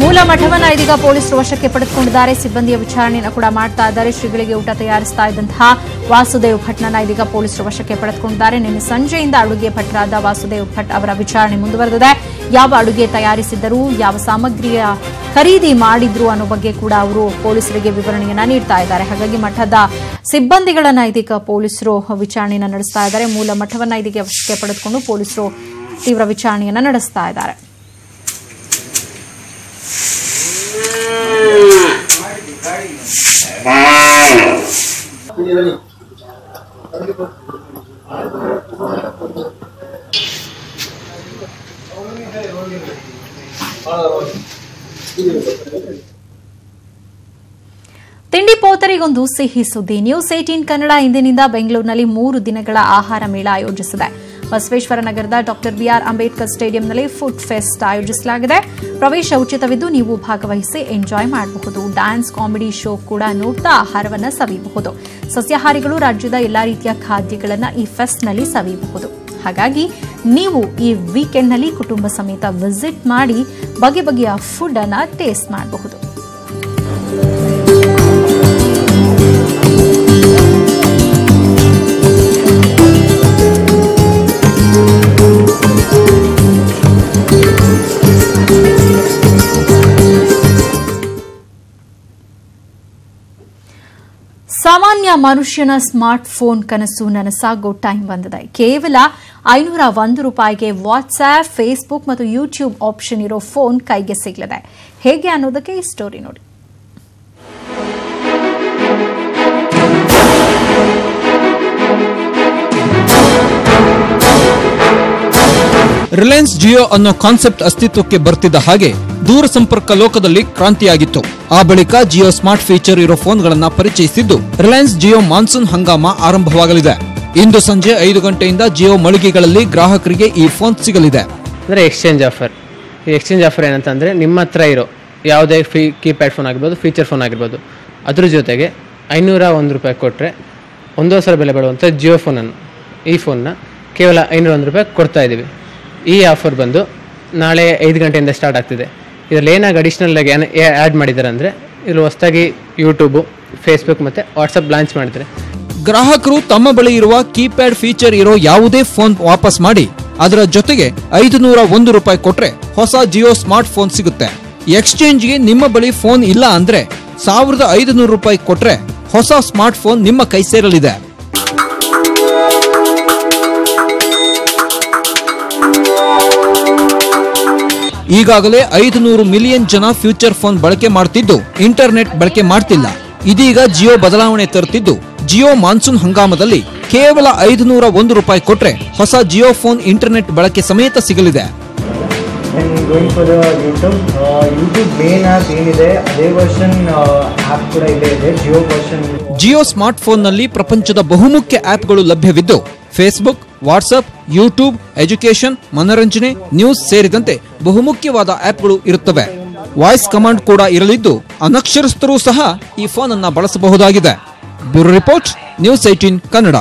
ಮೂಲ ಮಠವನ್ನ ಇದೀಗ ಪೊಲೀಸರು ವಶಕ್ಕೆ ಪಡೆದುಕೊಂಡಿದ್ದಾರೆ. ಸಿಬ್ಬಂದಿಯ ವಿಚಾರಣೆಯನ್ನು ಕೂಡ ಮಾಡ್ತಾ ಇದ್ದಾರೆ. ಶ್ರೀಗಳಿಗೆ ಊಟ ತಯಾರಿಸ್ತಾ ಇದ್ದಂತಹ ವಾಸುದೇವ್ ಭಟ್ನನ್ನ ಇದೀಗ ಪೊಲೀಸರು ವಶಕ್ಕೆ ಪಡೆದುಕೊಂಡಿದ್ದಾರೆ. ನಿನ್ನೆ ಸಂಜೆಯಿಂದ ಅಡುಗೆ ಭಟ್ರಾದ ವಾಸುದೇವ್ ಭಟ್ ಅವರ ವಿಚಾರಣೆ ಮುಂದುವರೆದಿದೆ. ಯಾವ ಅಡುಗೆ ತಯಾರಿಸಿದ್ದರು, ಯಾವ ಸಾಮಗ್ರಿಯ ಖರೀದಿ ಮಾಡಿದ್ರು ಅನ್ನೋ ಬಗ್ಗೆ ಕೂಡ ಅವರು ಪೊಲೀಸರಿಗೆ ವಿವರಣೆಯನ್ನ ನೀಡ್ತಾ ಇದ್ದಾರೆ. ಹಾಗಾಗಿ ಮಠದ ಸಿಬ್ಬಂದಿಗಳನ್ನ ಇದೀಗ ಪೊಲೀಸರು ವಿಚಾರಣೆಯನ್ನ ನಡೆಸ್ತಾ ಇದ್ದಾರೆ. ಮೂಲ ಮಠವನ್ನ ಇದೀಗ ವಶಕ್ಕೆ ಪಡೆದುಕೊಂಡು ಪೊಲೀಸರು ತೀವ್ರ ವಿಚಾರಣೆಯನ್ನ ನಡೆಸ್ತಾ ಇದ್ದಾರೆ. ತಿಂಡಿ ಪೋತರಿಗೊಂದು ಸಿಹಿ ಸುದ್ದಿ. ನ್ಯೂಸ್ 18 ಕನ್ನಡ ಇಂದಿನಿಂದ ಬೆಂಗಳೂರಿನಲ್ಲಿ 3 ದಿನಗಳ ಆಹಾರ ಮೇಳ ಆಯೋಜಿಸಿದೆ. ಬಸವೇಶ್ವರ ನಗರದ ಡಾ ಬಿಆರ್ ಅಂಬೇಡ್ಕರ್ ಸ್ಟೇಡಿಯಂನಲ್ಲಿ ಫುಡ್ ಫೆಸ್ಟ್ ಆಯೋಜಿಸಲಾಗಿದೆ. ಪ್ರವೇಶ ಉಚಿತವಿದ್ದು ನೀವು ಭಾಗವಹಿಸಿ ಎಂಜಾಯ್ ಮಾಡಬಹುದು. ಡ್ಯಾನ್ಸ್, ಕಾಮಿಡಿ ಶೋ ಕೂಡ ನೋಡ್ತಾ ಆಹಾರವನ್ನು ಸವಿಯಬಹುದು. ಸಸ್ಯಾಹಾರಿಗಳು ರಾಜ್ಯದ ಎಲ್ಲಾ ರೀತಿಯ ಖಾದ್ಯಗಳನ್ನು ಈ ಫೆಸ್ಟ್ನಲ್ಲಿ ಸವಿಯಬಹುದು. ಹಾಗಾಗಿ ನೀವು ಈ ವೀಕೆಂಡ್ನಲ್ಲಿ ಕುಟುಂಬ ಸಮೇತ ವಿಸಿಟ್ ಮಾಡಿ ಬಗೆ ಬಗೆಯ ಫುಡ್ ಅನ್ನು ಟೇಸ್ಟ್ ಮಾಡಬಹುದು. ಸಾಮಾನ್ಯ ಮನುಷ್ಯನ ಸ್ಮಾರ್ಟ್ ಫೋನ್ ಕನಸು ನನಸಾಗೋ ಟೈಮ್ ಬಂದಿದೆ. ಕೇವಲ 501 ರೂಪಾಯಿಗೆ ವಾಟ್ಸ್ಆಪ್, ಫೇಸ್ಬುಕ್ ಮತ್ತು ಯೂಟ್ಯೂಬ್ ಆಪ್ಷನ್ ಇರೋ ಫೋನ್ ಕೈಗೆ ಸಿಗಲಿದೆ. ಹೇಗೆ ಅನ್ನೋದಕ್ಕೆ ಈ ಸ್ಟೋರಿ ನೋಡಿ. ರಿಲಯನ್ಸ್ ಜಿಯೋ ಅನ್ನೋ ಕಾನ್ಸೆಪ್ಟ್ ಅಸ್ತಿತ್ವಕ್ಕೆ ಬರ್ತಿದ್ದ ಹಾಗೆ ದೂರ ಸಂಪರ್ಕ ಲೋಕದಲ್ಲಿ ಕ್ರಾಂತಿಯಾಗಿತ್ತು. ಆ ಬಳಿಕ ಜಿಯೋ ಸ್ಮಾರ್ಟ್ ಫೀಚರ್ ಇರೋ ಫೋನ್ಗಳನ್ನ ಪರಿಚಯಿಸಿದ್ದು ರಿಲಯನ್ಸ್ ಜಿಯೋ ಮಾನ್ಸೂನ್ ಹಂಗಾಮ ಆರಂಭವಾಗಲಿದೆ. ಇಂದು ಸಂಜೆ 5 ಗಂಟೆಯಿಂದ ಜಿಯೋ ಮಳಿಗೆಗಳಲ್ಲಿ ಗ್ರಾಹಕರಿಗೆ ಈ ಫೋನ್ ಸಿಗಲಿದೆ. ಅಂದರೆ ಎಕ್ಸ್ಚೇಂಜ್ ಆಫರ್. ಈ ಎಕ್ಸ್ಚೇಂಜ್ ಆಫರ್ ಏನಂತಂದರೆ ನಿಮ್ಮ ಹತ್ರ ಇರೋ ಯಾವುದೇ ಕೀಪ್ಯಾಡ್ ಫೋನ್ ಆಗಿರ್ಬೋದು, ಫೀಚರ್ ಫೋನ್ ಆಗಿರ್ಬೋದು, ಅದ್ರ ಜೊತೆಗೆ 501 ರೂಪಾಯಿ ಕೊಟ್ಟರೆ 1 ವರ್ಷ ಬೆಲೆ ಬಾಳುವಂಥ ಜಿಯೋ ಫೋನನ್ನು, ಈ ಫೋನ್ನ ಕೇವಲ 501 ರೂಪಾಯಿ ಕೊಡ್ತಾ ಇದ್ದೀವಿ. ಈ ಆಫರ್ ಬಂದು ನಾಳೆ 5 ಗಂಟೆಯಿಂದ ಸ್ಟಾರ್ಟ್ ಆಗ್ತಿದೆ. ಇದರಲ್ಲಿ ಏನಾಗಿ ಅಡಿಷ್ನಲ್ ಆಗಿ ಆ್ಯಡ್ ಮಾಡಿದ್ದಾರೆ ಅಂದರೆ ಇಲ್ಲಿ ಹೊಸದಾಗಿ ಯೂಟ್ಯೂಬು, ಫೇಸ್ಬುಕ್ ಮತ್ತು ವಾಟ್ಸಪ್ ಲಾಂಚ್ ಮಾಡಿದ್ದಾರೆ. ಗ್ರಾಹಕರು ತಮ್ಮ ಬಳಿ ಇರುವ ಕೀಪ್ಯಾಡ್ ಫೀಚರ್ ಇರೋ ಯಾವುದೇ ಫೋನ್ ವಾಪಸ್ ಮಾಡಿ ಅದರ ಜೊತೆಗೆ 501 ರೂಪಾಯಿ ಕೊಟ್ರೆ ಹೊಸ ಜಿಯೋ ಸ್ಮಾರ್ಟ್ ಫೋನ್ ಸಿಗುತ್ತೆ. ಎಕ್ಸ್ಚೇಂಜ್ಗೆ ನಿಮ್ಮ ಬಳಿ ಫೋನ್ ಇಲ್ಲ ಅಂದ್ರೆ 1500 ರೂಪಾಯಿ ಕೊಟ್ರೆ ಹೊಸ ಸ್ಮಾರ್ಟ್ ಫೋನ್ ನಿಮ್ಮ ಕೈ ಸೇರಲಿದೆ. ಈಗಾಗಲೇ 500 ಮಿಲಿಯನ್ ಜನ ಫ್ಯೂಚರ್ ಫೋನ್ ಬಳಕೆ ಮಾಡ್ತಿದ್ದು ಇಂಟರ್ನೆಟ್ ಬಳಕೆ ಮಾಡ್ತಿಲ್ಲ. ಇದೀಗ ಜಿಯೋ ಬದಲಾವಣೆ ತರುತ್ತಿದ್ದು ಜಿಯೋ ಮಾನ್ಸೂನ್ ಹಂಗಾಮದಲ್ಲಿ ಕೇವಲ 501 ರೂಪಾಯಿ ಕೊಟ್ರೆ ಹೊಸ ಜಿಯೋ ಫೋನ್ ಇಂಟರ್ನೆಟ್ ಬಳಕೆ ಸಮೇತ ಸಿಗಲಿದೆ. And going for YouTube main app ಏನಿದೆ ಅದೇ ವರ್ಷನ್ ಆ್ಯಪ್ ಕೂಡ ಇಲ್ಲೇ ಇದೆ, ಜಿಯೋ ವರ್ಷನ್. ಜಿಯೋ ಸ್ಮಾರ್ಟ್ ಫೋನ್ನಲ್ಲಿ ಪ್ರಪಂಚದ ಬಹುಮುಖ್ಯ ಆಪ್ಗಳು ಲಭ್ಯವಿದ್ದು ಫೇಸ್ಬುಕ್, ವಾಟ್ಸ್ಆಪ್, ಯೂಟ್ಯೂಬ್, ಎಜುಕೇಶನ್, ಮನರಂಜನೆ, ನ್ಯೂಸ್ ಸೇರಿದಂತೆ ಬಹುಮುಖ್ಯವಾದ ಆಪ್ಗಳು ಇರುತ್ತವೆ. ವಾಯ್ಸ್ ಕಮಾಂಡ್ ಕೂಡ ಇರಲಿದ್ದು ಅನಕ್ಷರಸ್ಥರೂ ಸಹ ಈ ಫೋನ್ ಅನ್ನು ಬಳಸಬಹುದಾಗಿದೆ. Bureau report, news 18 Kannada.